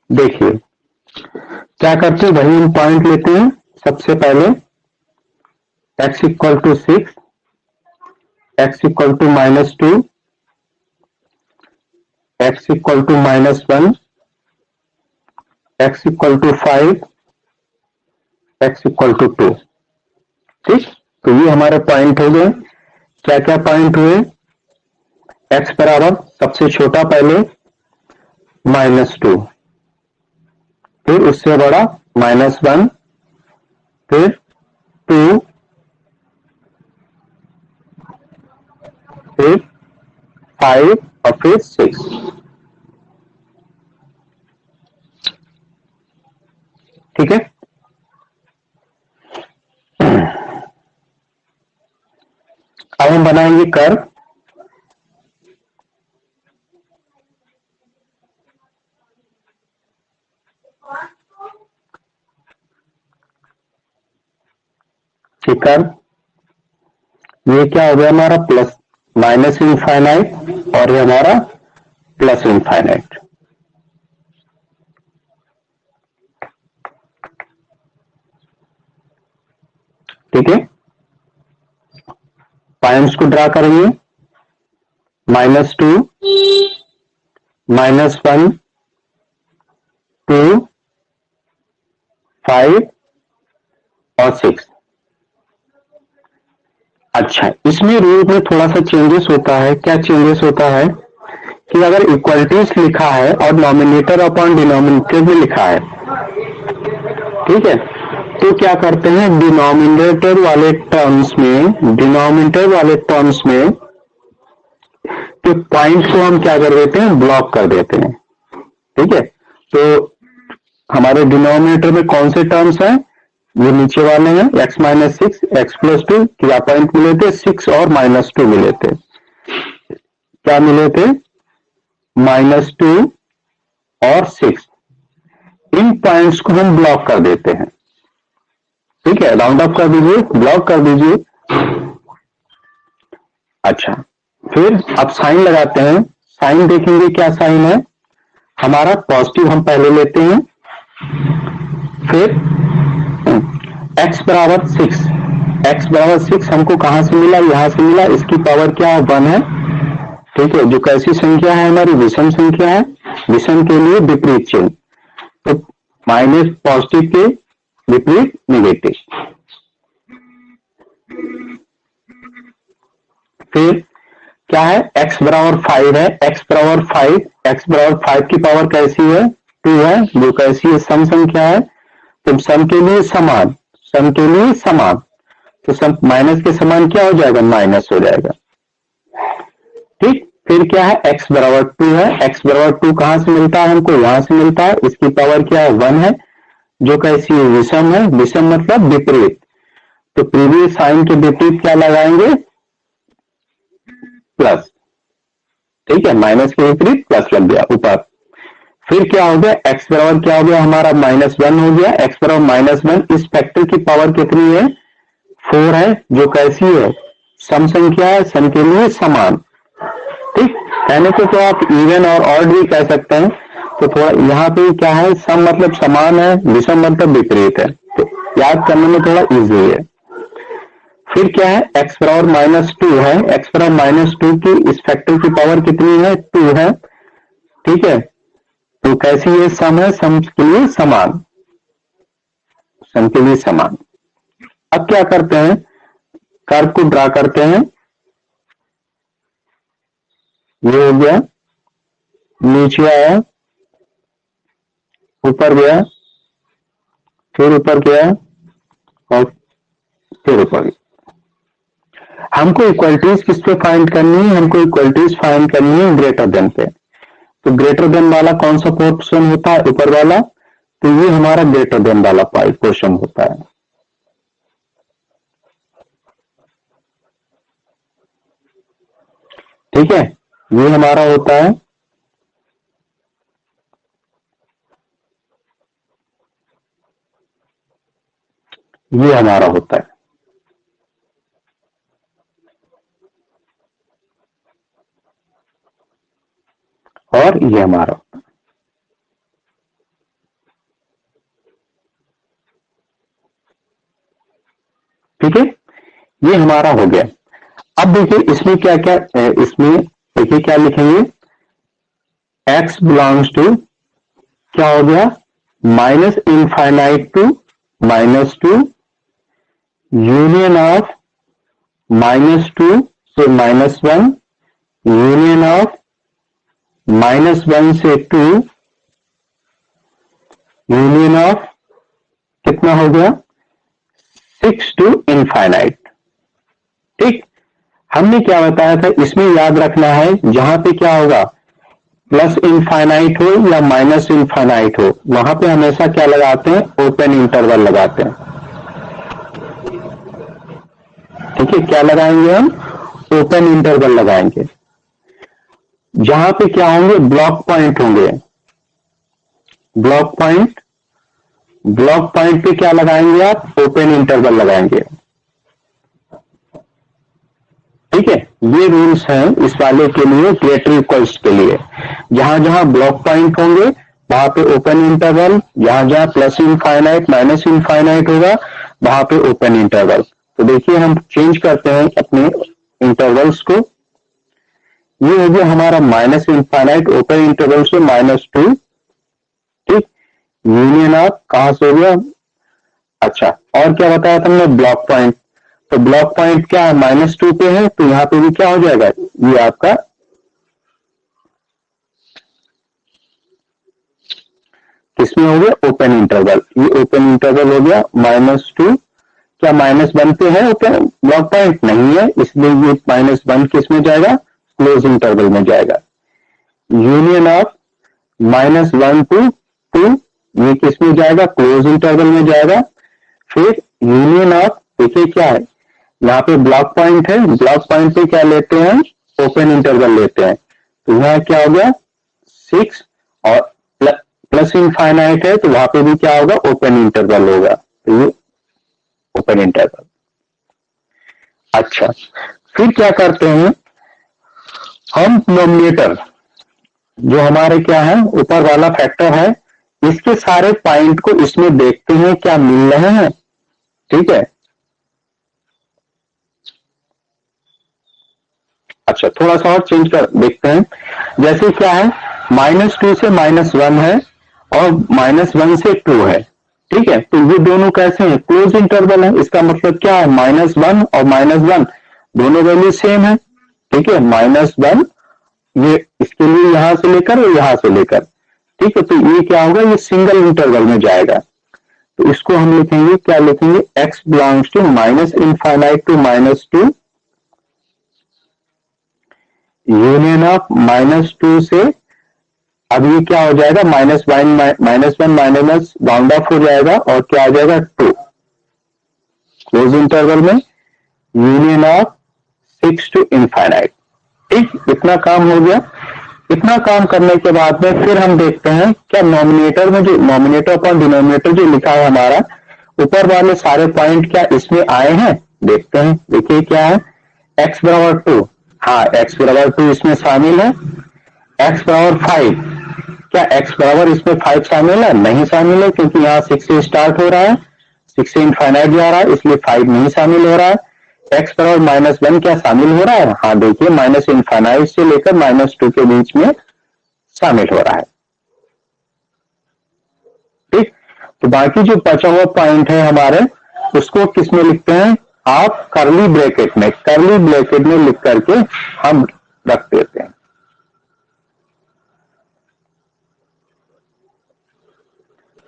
देखिए क्या करते हैं, वही हम पॉइंट लेते हैं। सबसे पहले x equal to 6, x equal to minus 2, x equal to minus 1, x equal to 5, x equal to 2। ठीक, तो ये हमारे पॉइंट हो गए। क्या क्या पॉइंट हुए? x बराबर सबसे छोटा पहले -2, फिर उससे बड़ा -1, फिर 2, फिर 5 और फिर 6। ठीक है, अब हम बनाएंगे कर्व। ठीक है, ये क्या हो गया हमारा प्लस माइनस इनफाइनाइट और ये हमारा प्लस इनफाइनाइट। ठीक है, पॉइंट्स को ड्रा करेंगे। -2, -1, 2, 5 और 6। अच्छा, इसमें रूल में थोड़ा सा चेंजेस होता है। क्या चेंजेस होता है कि अगर इक्वलिटीज लिखा है और नॉमिनेटर अपॉन डिनोमिनेटर भी लिखा है, ठीक है, तो क्या करते हैं, डिनोमिनेटर वाले टर्म्स में तो पॉइंट को हम क्या कर देते हैं, ब्लॉक कर देते हैं। ठीक है, तो हमारे डिनोमिनेटर में कौन से टर्म्स हैं, ये नीचे वाले हैं, x माइनस 6, x प्लस 2, क्या पॉइंट मिले थे, 6 और -2 मिले थे। क्या मिले थे, -2 और 6। इन पॉइंट्स को हम ब्लॉक कर देते हैं। ठीक है, राउंड अप कर दीजिए, ब्लॉक कर दीजिए। अच्छा, फिर अब साइन लगाते हैं। साइन देखेंगे क्या साइन है हमारा, पॉजिटिव हम पहले लेते हैं, फिर x बराबर 6, x बराबर 6 हमको कहां से मिला, यहां से मिला, इसकी पावर क्या है, 1 है। ठीक है, जो कैसी संख्या है हमारी, विषम संख्या है, विषम के लिए विपरीत चिन्ह। तो माइनस पॉजिटिव के विपरीत नेगेटिव। फिर क्या है, x बराबर 5 है, x बराबर 5, x बराबर 5 की पावर कैसी है, 2 है, जो कैसी है, सम संख्या है, तो सम के लिए समान, सम के लिए समान, तो सम माइनस के समान क्या हो जाएगा, माइनस हो जाएगा। ठीक, फिर क्या है, x बराबर 2 है, x बराबर 2 कहां से मिलता है हमको, यहां से मिलता है, इसकी पावर क्या है, 1 है, जो कैसी है, विषम है, विषम मतलब विपरीत, तो प्रीवियस साइन के विपरीत क्या लगाएंगे, प्लस। ठीक है, माइनस के विपरीत प्लस लग गया ऊपर। फिर क्या हो गया, x बराबर क्या हो गया हमारा, -1 हो गया, x बराबर -1, इस फैक्टर की पावर कितनी है, 4 है, जो कैसी है, सम संख्या है, सम के लिए समान। ठीक, कहने को तो आप इवन और ऑड भी कह सकते हैं, तो थोड़ा यहाँ पे क्या है, सम मतलब समान है, विषम मतलब विपरीत है, तो याद करने में थोड़ा इजी है। फिर क्या है, x बराबर -2 है, x बराबर -2 की इस फैक्टर की पावर कितनी है, 2 है। ठीक है, तो कैसी ये सम है, सम के लिए समान, सम के लिए समान। अब क्या करते हैं, कर्व को ड्रा करते हैं, ये हो गया, नीचे आया, ऊपर गया, फिर ऊपर गया और फिर ऊपर गया। हमको इक्वलिटीज किस पे फाइंड करनी है, हमको इक्वलिटीज फाइंड करनी है ग्रेटर देन पे, तो ग्रेटर देन वाला कौन सा क्वेश्चन होता है, ऊपर वाला, तो ये हमारा ग्रेटर देन वाला क्वेश्चन होता है। ठीक है, ये हमारा होता है, ये हमारा होता है, और ये हमारा होता है। ठीक है, ये हमारा हो गया। अब देखिए इसमें क्या क्या, इसमें देखिए क्या लिखेंगे, x बिलोंग्स टू क्या हो गया, -∞ टू -2 यूनियन ऑफ -2 से -1 यूनियन ऑफ -1 से 2 यूनियन ऑफ कितना हो गया, 6 टू इनफाइनाइट। ठीक, हमने क्या बताया था, इसमें याद रखना है, जहां पे क्या होगा, प्लस इनफाइनाइट हो या माइनस इनफाइनाइट हो, वहां पे हमेशा क्या लगाते हैं, ओपन इंटरवल लगाते हैं। ठीक है, क्या लगाएंगे हम, ओपन इंटरवल लगाएंगे। जहां पे क्या होंगे, ब्लॉक पॉइंट होंगे, ब्लॉक पॉइंट, ब्लॉक पॉइंट पे क्या लगाएंगे आप, ओपन इंटरवल लगाएंगे। ठीक है, ये रूल्स हैं इस वाले के लिए, ग्रेटर इक्वल्स के लिए, जहां जहां ब्लॉक पॉइंट होंगे वहां पे ओपन इंटरवल, जहां जहां प्लस इनफाइनाइट माइनस इनफाइनाइट होगा वहां पे ओपन इंटरवल। तो देखिए हम चेंज करते हैं अपने इंटरवल्स को, ये हो गया हमारा माइनस इनफाइनाइट ओपन इंटरवल से -2। ठीक, यूनियन ऑफ कहां से हो गया, अच्छा, और क्या बताया तुमने, ब्लॉक पॉइंट, तो ब्लॉक पॉइंट क्या है, -2 पे है, तो यहां पे भी क्या हो जाएगा, ये आपका किसमें हो गया, ओपन इंटरवल, ये ओपन इंटरवल हो गया, -2, क्या -1 पे है ओपन ब्लॉक पॉइंट, नहीं है, इसलिए ये -1 किस में जाएगा, क्लोज इंटरवल में जाएगा। यूनियन ऑफ -1 टू 2, ये किस में जाएगा, क्लोज इंटरवल में जाएगा। फिर यूनियन ऑफ, देखिए क्या है, यहाँ पे ब्लॉक पॉइंट है, ब्लॉक पॉइंट पे क्या लेते हैं, ओपन इंटरवल लेते हैं, तो यहाँ क्या हो गया 6, और प्लस इनफाइनाइट है तो वहां पे भी क्या होगा, ओपन इंटरवल होगा, तो ये ओपन इंटरवल। अच्छा, फिर क्या करते हैं हम, डिनोमिनेटर जो हमारे क्या है, ऊपर वाला फैक्टर है, इसके सारे पॉइंट को इसमें देखते हैं क्या मिल रहे हैं। ठीक है, अच्छा थोड़ा सा और चेंज कर देखते हैं, जैसे क्या है, -2 से -1 है, और -1 से 2 है, ठीक है। तो ये दोनों कैसे हैं, क्लोज इंटरवल है। इसका मतलब क्या है, -1 और -1 दोनों वैल्यू सेम है, ठीक है। -1 ये इसके लिए यहां से लेकर और यहां से लेकर, ठीक है। तो ये क्या होगा, ये सिंगल इंटरवल में जाएगा। तो इसको हम लिखेंगे, क्या लिखेंगे, x belongs to -∞ to -2 union of -2 से, अब ये क्या हो जाएगा, -1 माइनस बाउंड ऑफ हो जाएगा और क्या आ जाएगा 2, क्लोज इंटरवल में यूनियन ऑफ 6 टू इनफाइनाइट, ठीक। इतना काम हो गया। इतना काम करने के बाद में फिर हम देखते हैं क्या नॉमिनेटर में, जो नॉमिनेटर अपॉन डिनोमिनेटर जो लिखा है हमारा, ऊपर वाले सारे पॉइंट क्या इसमें आए हैं, देखते हैं। देखिए क्या है, x बराबर 2, हाँ x बराबर 2 इसमें शामिल है। x बराबर 5, क्या x बराबर इसमें 5 शामिल है, नहीं शामिल है, क्योंकि यहाँ 6 से स्टार्ट हो रहा है, 6 से इनफाइनाइट जा रहा है, इसलिए 5 नहीं शामिल हो रहा है। x बराबर -1 क्या शामिल हो रहा है, हाँ देखिए -∞ से लेकर -2 के बीच में शामिल हो रहा है, ठीक। तो बाकी जो बचा हुआ पॉइंट है हमारे, उसको किस में लिखते हैं, आप कर्ली ब्रैकेट में लिख करके हम रख देते हैं,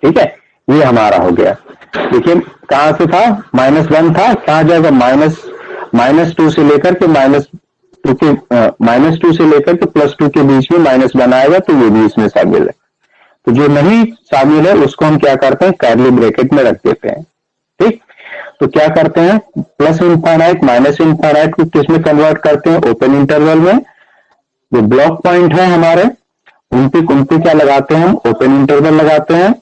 ठीक है। ये हमारा हो गया। देखिए कहां से था, -1 था, कहां जाएगा, -2 से लेकर के -2 से लेकर के +2 के बीच में -1 आएगा, तो ये भी इसमें शामिल है। तो जो नहीं शामिल है उसको हम क्या करते हैं, कर्ली ब्रैकेट में रख देते हैं, ठीक। तो क्या करते हैं, +∞ -∞ को किस में कन्वर्ट करते हैं, ओपन इंटरवल में। जो ब्लॉक पॉइंट है हमारे, उनपे क्या लगाते हैं, हम ओपन इंटरवल लगाते हैं,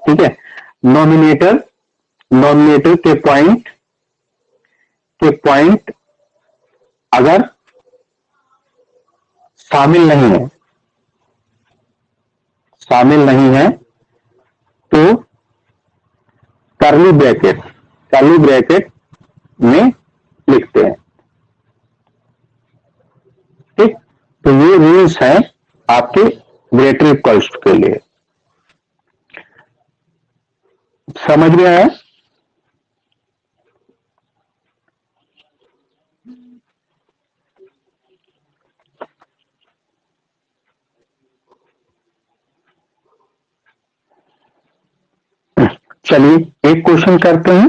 ठीक है। नॉमिनेटर के पॉइंट अगर शामिल नहीं है तो कर्ली ब्रैकेट में लिखते हैं, ठीक। तो ये रूल्स हैं आपके ग्रेटर इक्वल्स के लिए, समझ में आया। चलिए एक क्वेश्चन करते हैं।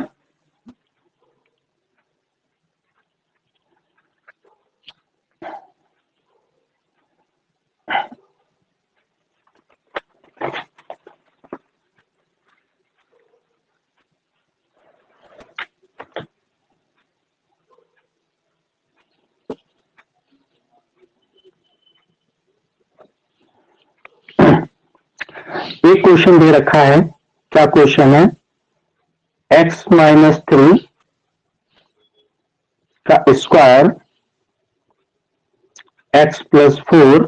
एक क्वेश्चन दे रखा है, क्या क्वेश्चन है, x-3 का square x + 4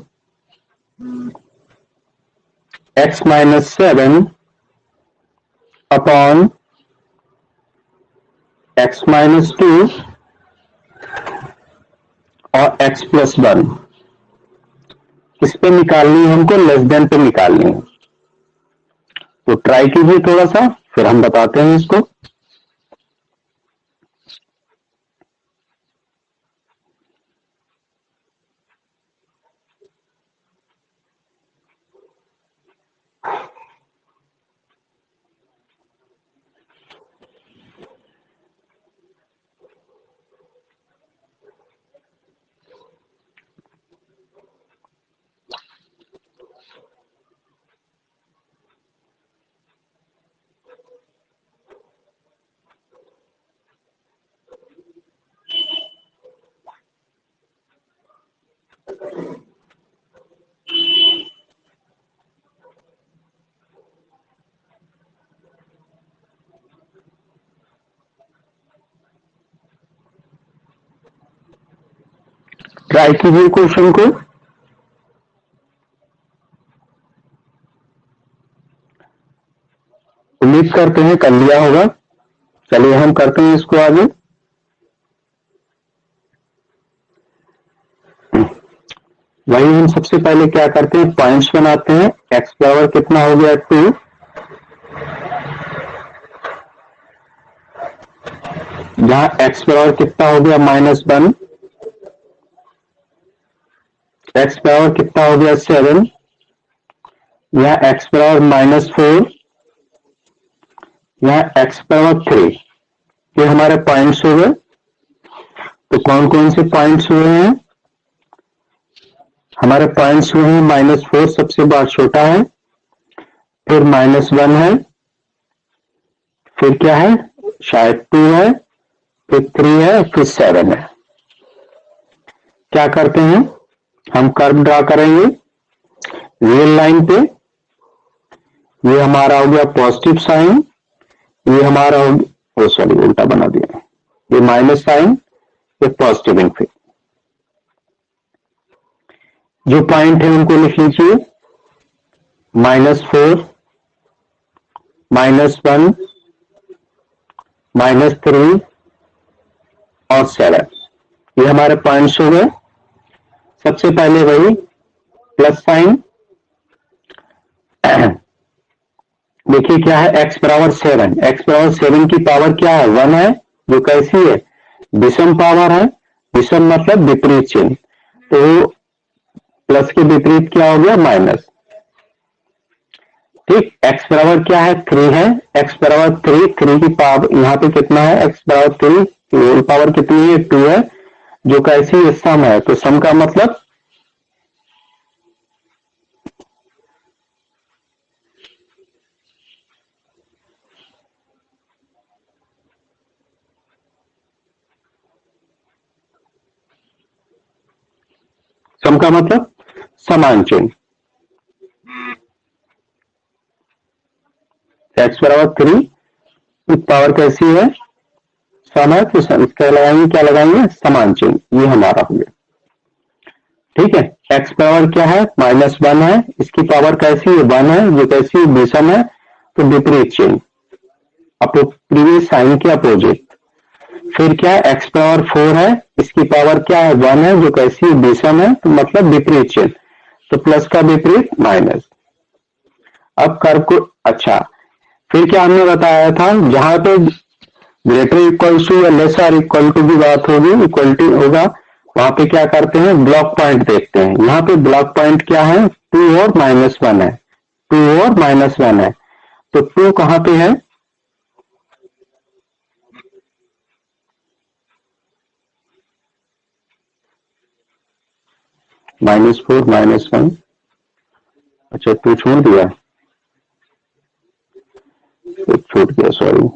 x-7 upon x-2 और x + 1 किस पे निकालनी है, हमको लेस देन पे निकालनी है। तो ट्राई कीजिए थोड़ा सा, फिर हम बताते हैं इसको। ट्राई कीजिए क्वेश्चन को। उम्मीद करते हैं कर लिया होगा। चलिए हम करते हैं इसको आगे। वही हम सबसे पहले क्या करते हैं, पॉइंट्स बनाते हैं। एक्स पावर कितना हो गया 2, जहां एक्स पावर कितना हो गया -1, एक्स पावर कितना हो गया 7, यहाँ एक्स पावर -4, यहाँ एक्स पावर 3। ये हमारे पॉइंट्स हो गए। तो कौन कौन से पॉइंट्स हुए हैं, हमारे पॉइंट्स हुए हैं -4 सबसे बड़ा छोटा है, फिर -1 है, फिर क्या है शायद 2 है, फिर 3 है, फिर 7 है। क्या करते हैं, हम कर्व ड्रा करेंगे रियल लाइन पे। ये हमारा हो गया पॉजिटिव साइन, ये हमारा हो गया, सॉरी उल्टा बना दिया, ये माइनस साइन, ये पॉजिटिव इनफिनिटी। जो पॉइंट है उनको लिख लीजिए, -4, -1, -3 और 7। ये हमारे पॉइंट्स हो गए। सबसे पहले वही प्लस साइन, देखिए क्या है, x बराबर 7, x बराबर 7 की पावर क्या है 1 है, जो कैसी है विषम पावर है, विषम मतलब विपरीत चिन्ह, तो प्लस के विपरीत क्या हो गया माइनस। ठीक, x बराबर क्या है 3 है, x बराबर 3 की पावर यहाँ पे कितना है, x बराबर 3 की होल पावर कितनी है 2 है, जो कैसी है सम है, तो सम का मतलब सम का मतलब समान चिन्ह। x बराबर 3 की पावर कैसी है सम है, तो इसका लगाएंगे क्या लगाएंगे समान चिन्ह, ये हमारा हो गया। ठीक है, x पावर क्या है -1 है, इसकी पावर कैसी है 1 है, जो कैसी है विषम है, तो विपरीत चिन्ह, प्रीवियस साइन के अपोजिट। फिर क्या है x पावर 4 है, इसकी पावर क्या है 1 है, जो कैसी है विषम है, तो मतलब विपरीत चिन्ह, तो प्लस का विपरीत माइनस। अब कर्व को अच्छा, फिर क्या हमने बताया था, जहां पे ग्रेटर इक्वल टू या लेसर इक्वल टू की बात होगी, इक्वलिटी होगा, वहां पे क्या करते हैं ब्लॉक पॉइंट देखते हैं। यहाँ पे ब्लॉक पॉइंट क्या है 2 और -1 है, 2 और -1 है, तो 2 कहां पे है, -4 -1, अच्छा 2 छोड़ दिया, छूट गया सॉरी,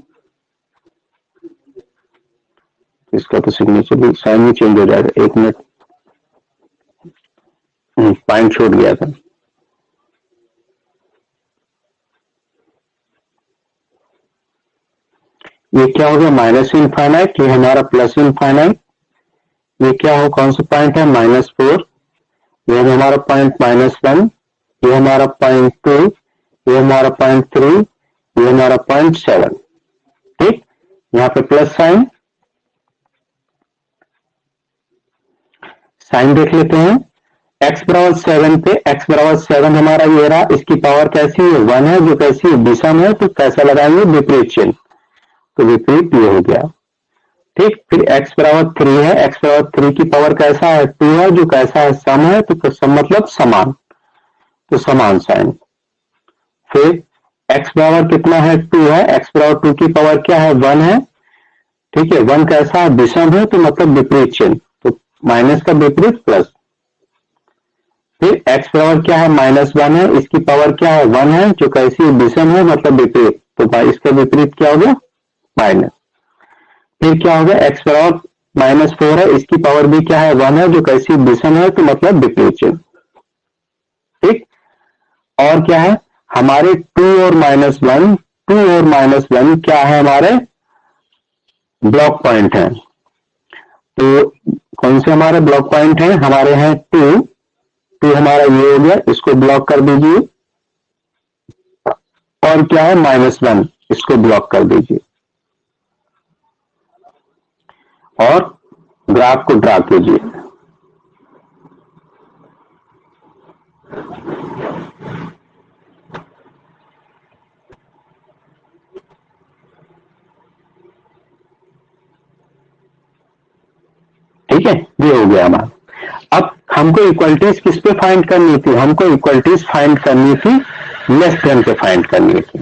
इसका तो सिग्नेचर भी साइन भी चेंज हो जाएगा, 1 मिनट, पॉइंट छूट गया था। ये क्या हो गया माइनस इनफाइनाइट, ये हमारा प्लस इनफाइनाइट, ये क्या हो कौन सा पॉइंट है -4, ये हमारा पॉइंट -1, ये हमारा पॉइंट 2, ये हमारा पॉइंट 3, ये हमारा पॉइंट 7। ठीक, यहाँ पे प्लस साइन, साइन देख लेते हैं, x बराबर 7 पे, x बराबर 7 हमारा ये रहा, इसकी पावर कैसी है 1 है, जो कैसी है विषम है, तो कैसा लगाएंगे विपरीत चिन्ह, तो विपरीत ये हो गया। ठीक, फिर x बराबर 3 है, x बराबर 3 की पावर कैसा है 2 है, जो कैसा है सम है, तो सम मतलब समान, तो समान साइन। फिर x बराबर कितना है 2 है, x बराबर 2 की पावर क्या है 1 है, ठीक है 1 कैसा है विषम है, तो मतलब विपरीत चिन्ह, तो माइनस का विपरीत प्लस। फिर x बराबर क्या है -1 है, इसकी पावर क्या है 1 है, जो कैसी विषम है मतलब विपरीत, तो इसका विपरीत क्या हो गया माइनस। फिर क्या हो गया x बराबर -4 है, इसकी पावर भी क्या है 1 है, जो कैसी विषम है, तो मतलब विपरीत चिन्ह। ठीक, और क्या है हमारे 2 और -1, 2 और -1 क्या है हमारे ब्लॉक पॉइंट है, तो कौन से हमारे ब्लॉक पॉइंट है, हमारे हैं 2 हमारा ये हो गया, इसको ब्लॉक कर दीजिए, और क्या है -1, इसको ब्लॉक कर दीजिए, और ग्राफ को ड्रा कीजिए। ठीक है, ये हो गया हमारा। अब हमको इक्वलिटीज किस पे फाइंड करनी थी? हमको इक्वलिटीज फाइंड करनी थी लेस देन पे फाइंड करनी थी।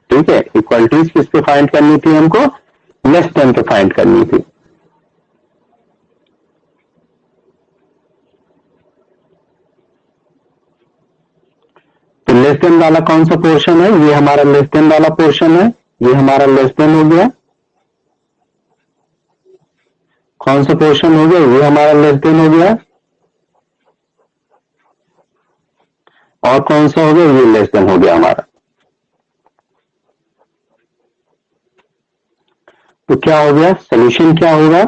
ठीक है, इक्वलिटीज किस पे फाइंड करनी थी? हमको लेस देन पे फाइंड करनी थी। तो लेस देन वाला कौन सा पोर्शन है? ये हमारा लेस देन वाला पोर्शन है, ये हमारा लेस देन हो गया। कौन सा पोर्शन हो गया? ये हमारा लेस देन हो गया। और कौन सा हो गया? ये लेस देन हो गया हमारा। तो क्या हो गया? सोल्यूशन क्या होगा?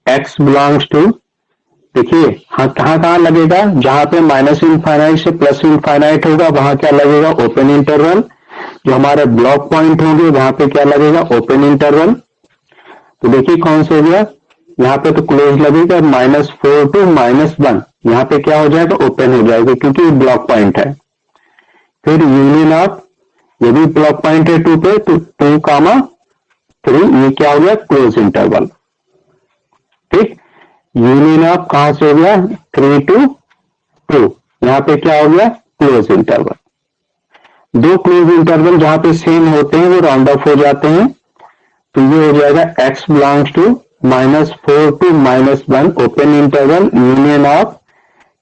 x बिलोंग्स टू, देखिए हाँ, कहां लगेगा? जहां पे माइनस इनफाइनाइट से प्लस इनफाइनाइट होगा वहां क्या लगेगा? Open interval. जो हमारे ब्लॉक पॉइंट होंगे वहां पे क्या लगेगा? Open interval. तो देखिए कौन सा हो गया? यहाँ पे तो क्लोज लगेगा, -4 to -1, यहाँ पे क्या हो जाएगा? ओपन हो जाएगा, क्योंकि ब्लॉक पॉइंट है। फिर यूनियन ऑफ, यदि ब्लॉक पॉइंट है 2 पे तो 2, 3, ये क्या हो गया? Close interval. ठीक, यूनियन ऑफ कहां से हो गया? 3 to 2, यहाँ पे क्या हो गया? Close interval. दो क्लोज इंटरवल जहां पे सेम होते हैं वो राउंड ऑफ हो जाते हैं। तो ये हो जाएगा x belongs to -4 to -1 open interval, union of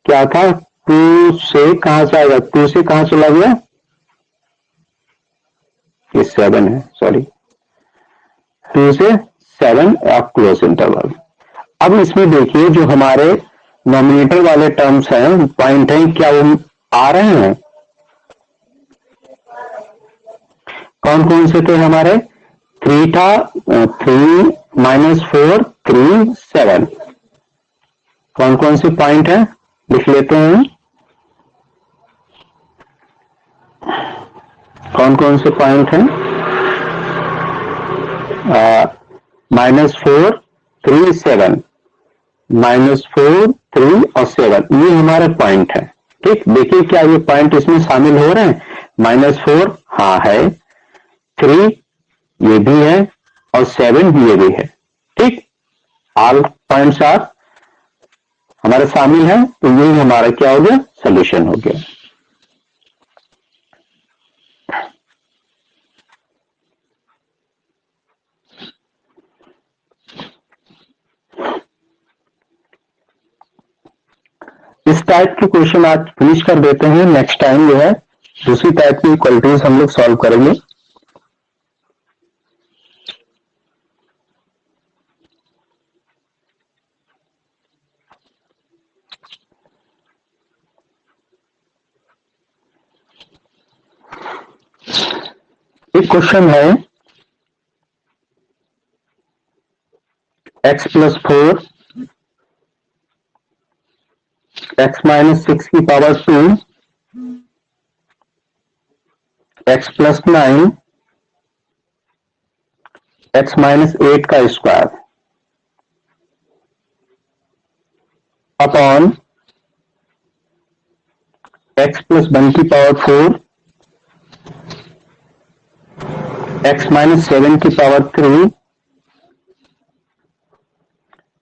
क्या था? 2 से कहां से आएगा? 2 से कहां चला गया? ये 7 है, सॉरी, 2 से 7 ऑफ क्लोज इंटरवल। अब इसमें देखिए जो हमारे नॉमिनेटर वाले टर्म्स हैं, पॉइंट हैं, क्या वो आ रहे हैं? कौन कौन से थे हमारे? 3 था, 3, -4, 3, 7। कौन कौन से पॉइंट है? लिख लेते हैं। कौन कौन से पॉइंट हैं? -4, 3, 7, -4, 3 और 7, ये हमारे पॉइंट है। ठीक, देखिए क्या ये पॉइंट इसमें शामिल हो रहे हैं? -4 हाँ है, 3 ये भी है और 7 ये भी है। ठीक, ऑल पॉइंट्स आर हमारे शामिल है। तो यही हमारा क्या हो गया? सोल्यूशन हो गया। इस टाइप के क्वेश्चन आज फिनिश कर देते हैं। नेक्स्ट टाइम जो है दूसरी टाइप की इक्वलिटीज हम लोग सॉल्व करेंगे। एक क्वेश्चन है x + 4 x - 6 की पावर 2 x + 9 x - 8 का स्क्वायर अपॉन x + 1 की पावर 4 x - 7 की पावर 3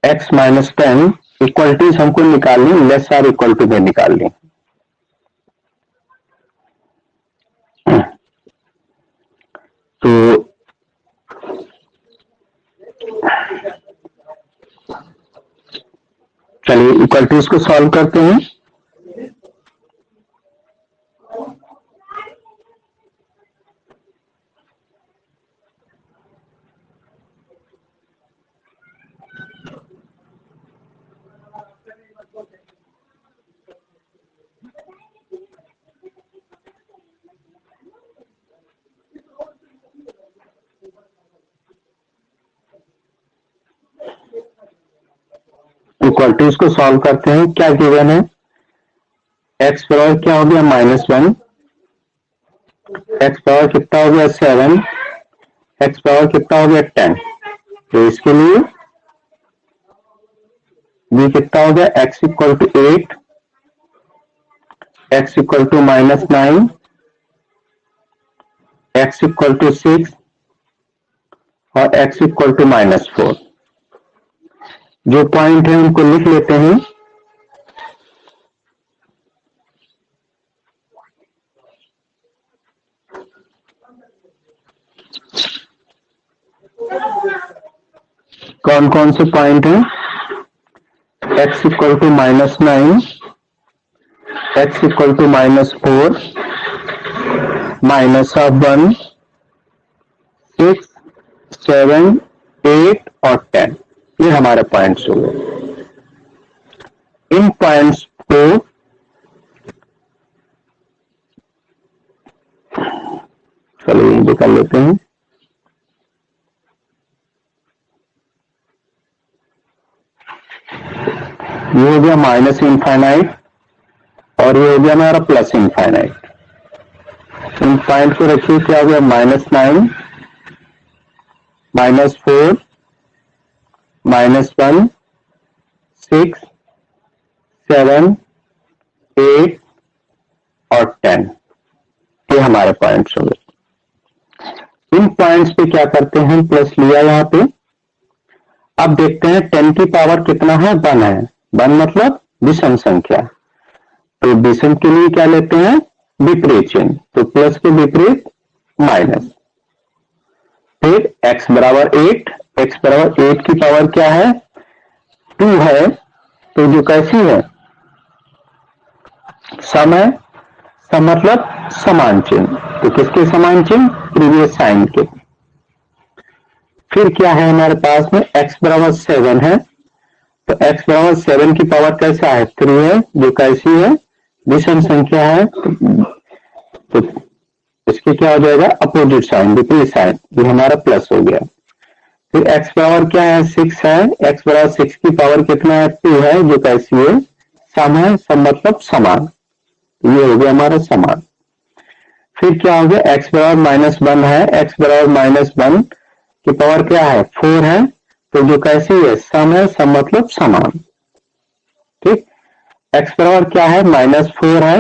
x - 10 इक्वलिटीज हमको निकालनी, लेस आर इक्वल टू में निकालनी। तो चलिए इक्वलिटीज को सॉल्व करते हैं। इक्वलिटीज को सॉल्व करते हैं। क्या गिवन है? x बराबर क्या हो गया? -1, x बराबर कितना हो गया? 7, x बराबर कितना हो गया? 10। तो इसके लिए b कितना हो गया? x = 8, x = -9, x = 6 और x = -4। जो पॉइंट है उनको लिख लेते हैं। कौन कौन से पॉइंट हैं? x equal to -9, x equal to -4, -1, 6, 7, 8 और 10, ये हमारे पॉइंट्स हो गए। इन पॉइंट्स को चलो ये कर लेते हैं। ये हो गया माइनस इनफाइनाइट और ये हो गया हमारा प्लस इनफाइनाइट। इन पॉइंट को रखिए, क्या हो गया? -9, -4, -1, 6, 7, 8 और 10, ये हमारे पॉइंट्स हो गए। इन पॉइंट्स पे क्या करते हैं? प्लस लिया यहां पे। अब देखते हैं 10 की पावर कितना है? 1 है। 1 मतलब विषम संख्या, तो विषम के लिए क्या लेते हैं? विपरीत चिन्ह, तो प्लस के विपरीत माइनस। फिर x बराबर 8, x बराबर 8 की पावर क्या है? 2 है, तो जो कैसी है? सम है। सम मतलब समान चिन्ह, तो किसके समान चिन्ह? प्रीवियस साइन के। फिर क्या है हमारे पास में? x बराबर 7 है, तो x बराबर 7 की पावर कैसा है? 3 है, जो कैसी है? विषम संख्या है, तो इसके क्या हो जाएगा? अपोजिट साइन, विपरीत साइन, ये हमारा प्लस हो गया। फिर x बराबर क्या है? 6 है, x बराबर 6 की पावर कितना है? 2 है, जो कैसी है? सम है। सम मतलब समान, ये हो गया हमारा समान। फिर क्या हो गया? x बराबर -1 है, x बराबर -1 की पावर क्या है? 4 है, तो जो कैसी है? सम है। सम मतलब समान। ठीक। x बराबर क्या है? -4 है,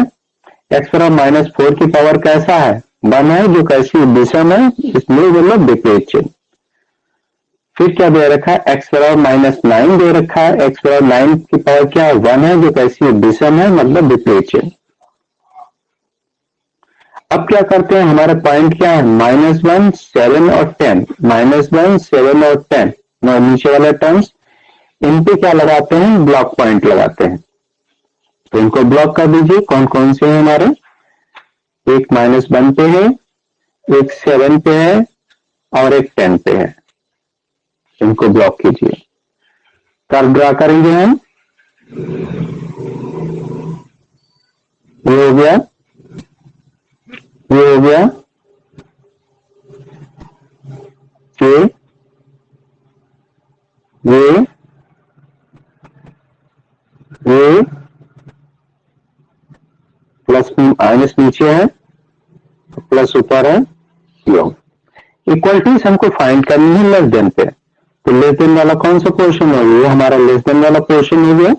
x बराबर -4 की पावर कैसा है? 1 है, जो कैसी विषम है, इसमें मतलब विपरीत चिन्ह। फिर क्या दे रखा है? x बराबर -9 दे रखा है, x बराबर 9 की पावर क्या है? 1 है, जो कैसी विषम है, मतलब विपरीत चिन्ह। अब क्या करते हैं? हमारे पॉइंट क्या है? -1, 7 और 10, -1, 7 और 10, नीचे वाले टर्म्स, इन पे क्या लगाते हैं? ब्लॉक पॉइंट लगाते हैं। तो इनको ब्लॉक कर दीजिए। कौन कौन से हैं हमारे? एक -1 पे है, एक 7 पे है और एक 10 पे है। इनको ब्लॉक कीजिए। कर्व ड्रा करेंगे हम। ये हो गया, ये हो गया, ये प्लस माइनस नीचे है, प्लस ऊपर है। इक्वलिटीज हमको फाइंड करनी है लेस देन पे, तो लेस देन वाला कौन सा पोर्शन हो गया? हमारा लेस देन वाला पोर्शन हो गया।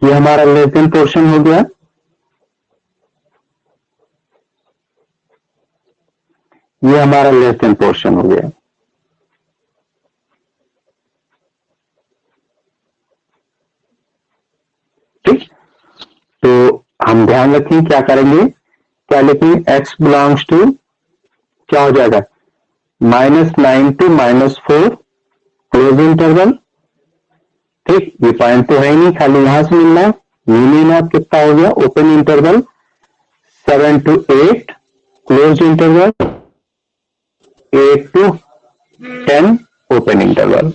ये हमारा लेस देन पोर्शन हो गया। ये हमारा लेस देन पोर्शन हो गया। ठीक, तो हम ध्यान रखें क्या करेंगे, क्या लिखेंगे? x बिलोंग्स टू क्या हो जाएगा? -9 to -4 क्लोज इंटरवल। ठीक, ये पॉइंट तो है ही नहीं, खाली यहां से मिलना है। यूनियन ऑफ कितना हो गया? Open interval 7 to 8 close interval, 8 to 10 open interval.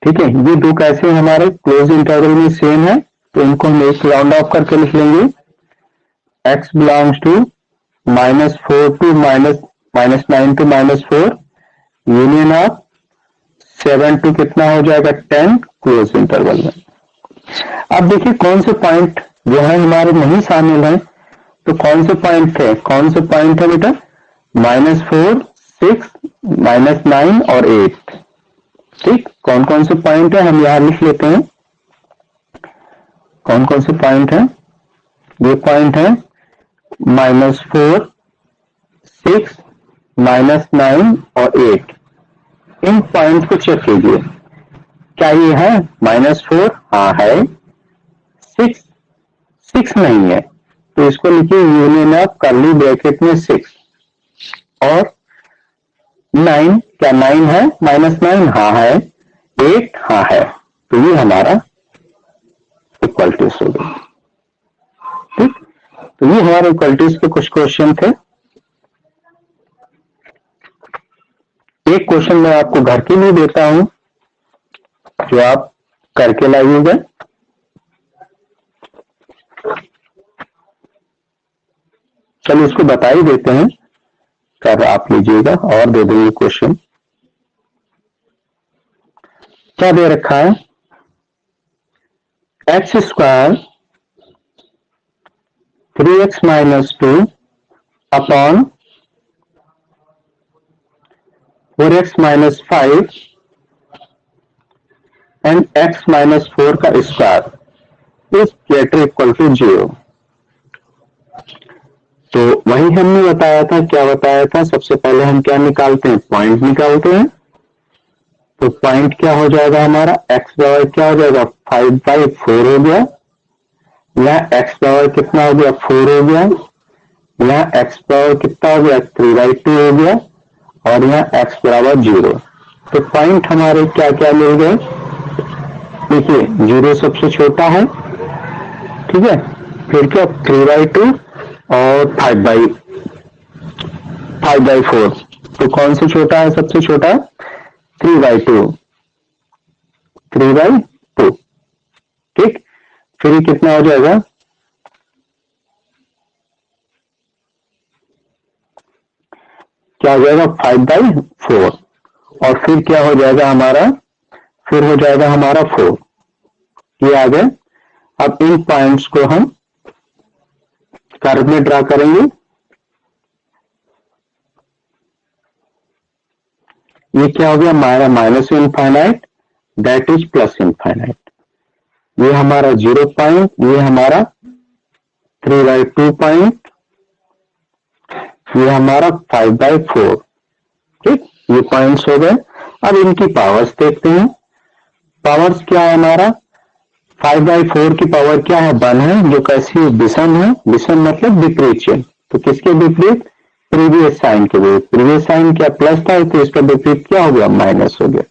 ठीक है, ये दो कैसे हमारे क्लोज इंटरवल में सेम है, तो इनको हम एक राउंड ऑफ करके लिख लेंगे। x belongs to -4 to -9 to -4 union of 7 to कितना हो जाएगा? 10 क्लोज इंटरवल में। अब देखिए कौन से पॉइंट जो है हमारे नहीं शामिल है, तो कौन से पॉइंट थे? कौन से पॉइंट है बेटा? -4, 6, -9 और 8, ठीक, कौन कौन से पॉइंट है हम यहां लिख लेते हैं। कौन कौन से पॉइंट है? ये पॉइंट है -4, 6, -9 और 8। इन पॉइंट को चेक कीजिए, क्या ये है -4? हाँ है। 6 नहीं है, तो इसको लिखिए यूनियन ऑफ कर्ली ब्रैकेट में 6। और 9, क्या 9 है? -9 हाँ है। 8 हाँ है, तो ये हमारा इक्वलिटीज हो गई। ठीक, तो ये हमारे इक्वलिटीज के कुछ क्वेश्चन थे। एक क्वेश्चन मैं आपको घर के लिए देता हूं, जो आप करके लाइएगा। चलिए इसको बता ही देते हैं, कर आप लीजिएगा और दे देंगे क्वेश्चन। क्या दे रखा है? x square 3x - 2 upon 4x - 5 and x - 4 का square is greater equal to 0। तो वही हमने बताया था। क्या बताया था? सबसे पहले हम क्या निकालते हैं? पॉइंट निकालते हैं। तो पॉइंट क्या हो जाएगा हमारा? x बराबर क्या हो जाएगा? 5/4 हो गया। यहाँ x बराबर कितना हो गया? 4 हो गया। यहाँ x बराबर कितना हो गया? 3/2 हो गया। और यहाँ x बराबर 0। तो पॉइंट हमारे क्या क्या मिल गए? देखिए 0 सबसे छोटा है, ठीक है, फिर क्या 3/2 और 5/4। तो कौन सा छोटा है? सबसे छोटा 3/2। ठीक, फिर ये कितना हो जाएगा? क्या हो जाएगा? 5/4। और फिर क्या हो जाएगा हमारा? फिर हो जाएगा हमारा 4। ये आ गए। अब इन पॉइंट्स को हम कर्व में ड्रा करेंगे। ये क्या हो गया हमारा? Minus infinite, that is plus infinite. ये हमारा 0 पॉइंट, ये हमारा 3/2 पॉइंट, ये हमारा 5/4। ठीक, ये पॉइंट्स हो गए। अब इनकी पावर्स देखते हैं। पावर्स क्या है हमारा? 5/4 की पावर क्या है? 1 है, जो कैसी है? विषम है। विषम मतलब विपरीत चिन्ह। तो किसके विपरीत? प्रीवियस साइन के विपरीत। प्रीवियस साइन क्या प्लस था, तो इसका विपरीत क्या हो गया? माइनस हो गया।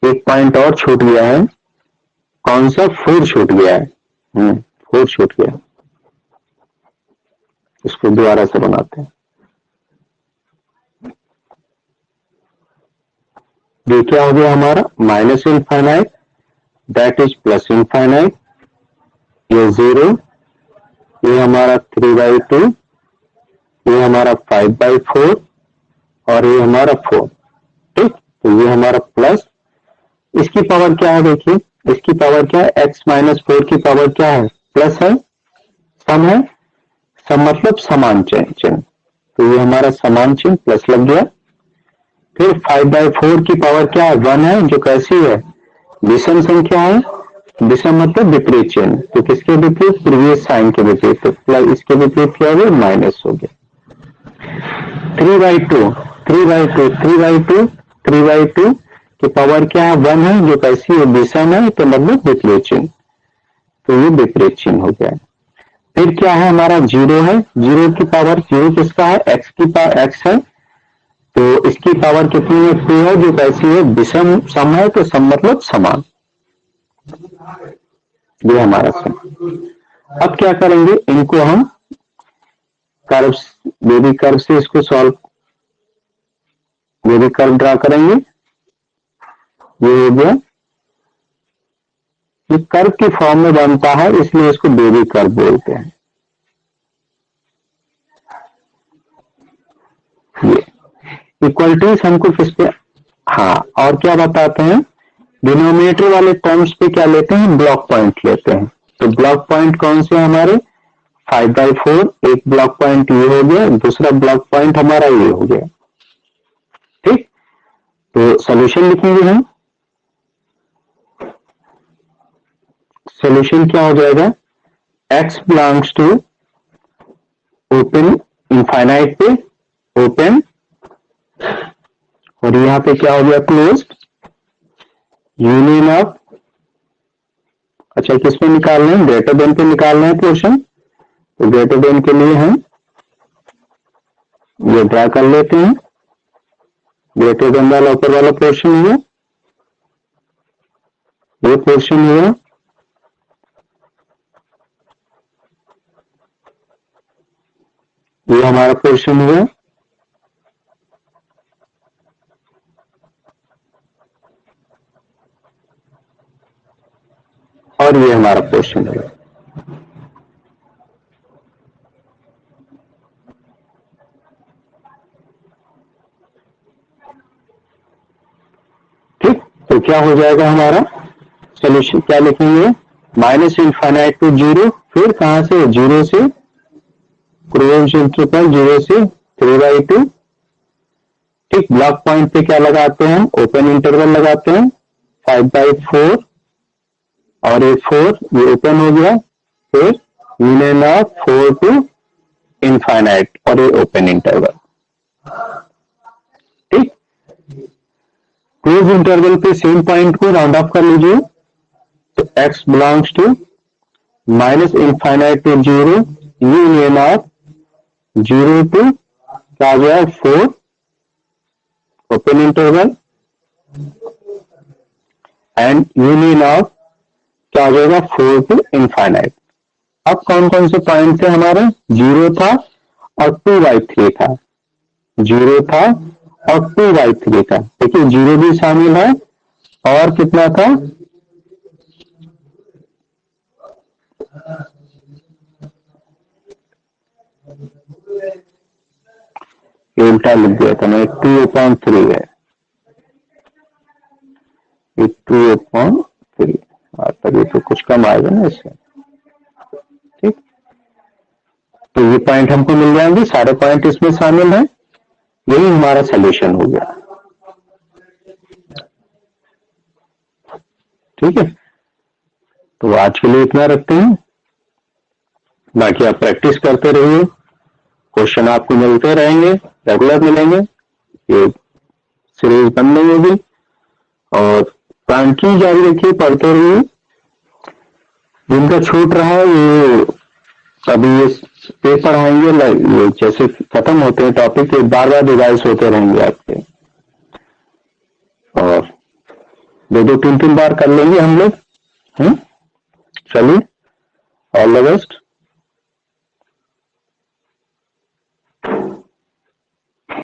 एक पॉइंट और छूट गया है। कौन सा? 4 छूट गया है। 4 छूट गया। इसको दोबारा से बनाते हैं। ये क्या हो गया हमारा? Minus infinite, that is plus infinite. ये 0, ये हमारा 3/2, ये हमारा 5/4 और ये हमारा 4। ठीक, तो ये हमारा प्लस। इसकी पावर क्या है? देखिए इसकी पावर क्या है? x - 4 की पावर क्या है? प्लस है, सम है। सम मतलब समान चिन्ह। तो ये हमारा समान चिन्ह प्लस लग गया। फिर 5/4 की पावर क्या है? 1 है, जो कैसी है? विषम संख्या है। विषम मतलब विपरीत चिन्ह। तो किसके विपरीत? प्रीवियस साइन के विपरीत। तो प्लस इसके विपरीत क्या हो गया? माइनस हो गया। 3/2 की पावर क्या है? 1 है, जो कैसी है? विषम है, तो मतलब विपरीत चिन्ह। तो ये विपरीत चिन्ह हो गया। फिर क्या है हमारा? 0 है। 0 की पावर, 0 किसका है? x की पावर, x है, तो इसकी पावर कितनी है? 2 है, जो कैसी है? विषम सम है, तो सम मतलब समान। ये हमारा सम। अब क्या करेंगे? इनको हम कर्व, बेबी कर्व से इसको सॉल्व, बेबी कर्व ड्रा करेंगे। ये हो गया। ये कर्व की फॉर्म में बनता है, इसलिए इसको बेबी कर्व बोलते हैं। ये इक्वलिटीज हमको किस पे, हाँ, और क्या बताते हैं, डिनोमिनेटर वाले टर्म्स पे क्या लेते हैं, ब्लॉक पॉइंट लेते हैं। तो ब्लॉक पॉइंट कौन से हमारे 5/4, एक ब्लॉक पॉइंट ये हो गया, दूसरा ब्लॉक पॉइंट हमारा ये हो गया। ठीक, तो सोल्यूशन लिखेंगे हम। सोल्यूशन क्या हो जाएगा, x belongs to open infinite पे ओपन, और यहां पे क्या हो गया क्लोज्ड, यूनियन ऑफ, अच्छा किसमें निकालना है, ग्रेटर देन पे निकालना है पोर्शन। तो ग्रेटर देन के लिए हम ये ड्रा कर लेते हैं, ग्रेटर देन वाला ऊपर वाला पोर्शन हुआ, ये पोर्शन हुआ, ये हमारा पोर्शन हुआ, और ये हमारा पोर्शन हुआ। ठीक, तो क्या हो जाएगा हमारा सोल्यूशन, क्या लिखेंगे, माइनस इनफाइनाइट टू जीरो, फिर कहां से, जीरो से क्लोज इंटरवल 0 से 3/2। ठीक, ब्लॉक पॉइंट पे क्या लगाते हैं, ओपन इंटरवल लगाते हैं 5/4, और ये 4 ये ओपन हो गया, फिर यूनियन ऑफ 4 टू इनफाइनाइट, और ये ओपन इंटरवल। ठीक, क्लोज इंटरवल पे सेम पॉइंट को राउंड ऑफ कर लीजिए। तो x belongs to minus infinite to 0, union of 0 to क्या आ गया 4 open interval, and union of क्या आ जाएगा 4 टू इनफाइनाइट। अब कौन कौन से पॉइंट थे हमारे, 0 था और 2/3 था, 0 था और 2/3 था। देखिए 0 भी शामिल है, और कितना था, उल्टा लिख दिया था मैं, 2/3 है, 2/3, तभी तो कुछ कम आएगा ना इससे। ठीक, तो ये पॉइंट हमको मिल जाएंगे, सारे पॉइंट इसमें शामिल हैं, यही हमारा सोल्यूशन हो गया। ठीक है, तो आज के लिए इतना रखते हैं, बाकी आप प्रैक्टिस करते रहिए, क्वेश्चन आपको मिलते रहेंगे, रेगुलर मिलेंगे, ये सीरीज बंद नहीं होगी, और कंटिन्यू जारी रखिए, पढ़ते रहिए। जिनका छूट रहा है ये अभी ये पेपर आएंगे, ये जैसे खत्म होते हैं टॉपिक, ये बार बार रिवाइज होते रहेंगे आपके, और 2-3 बार कर लेंगे हम लोग। चलिए, ऑल द बेस्ट।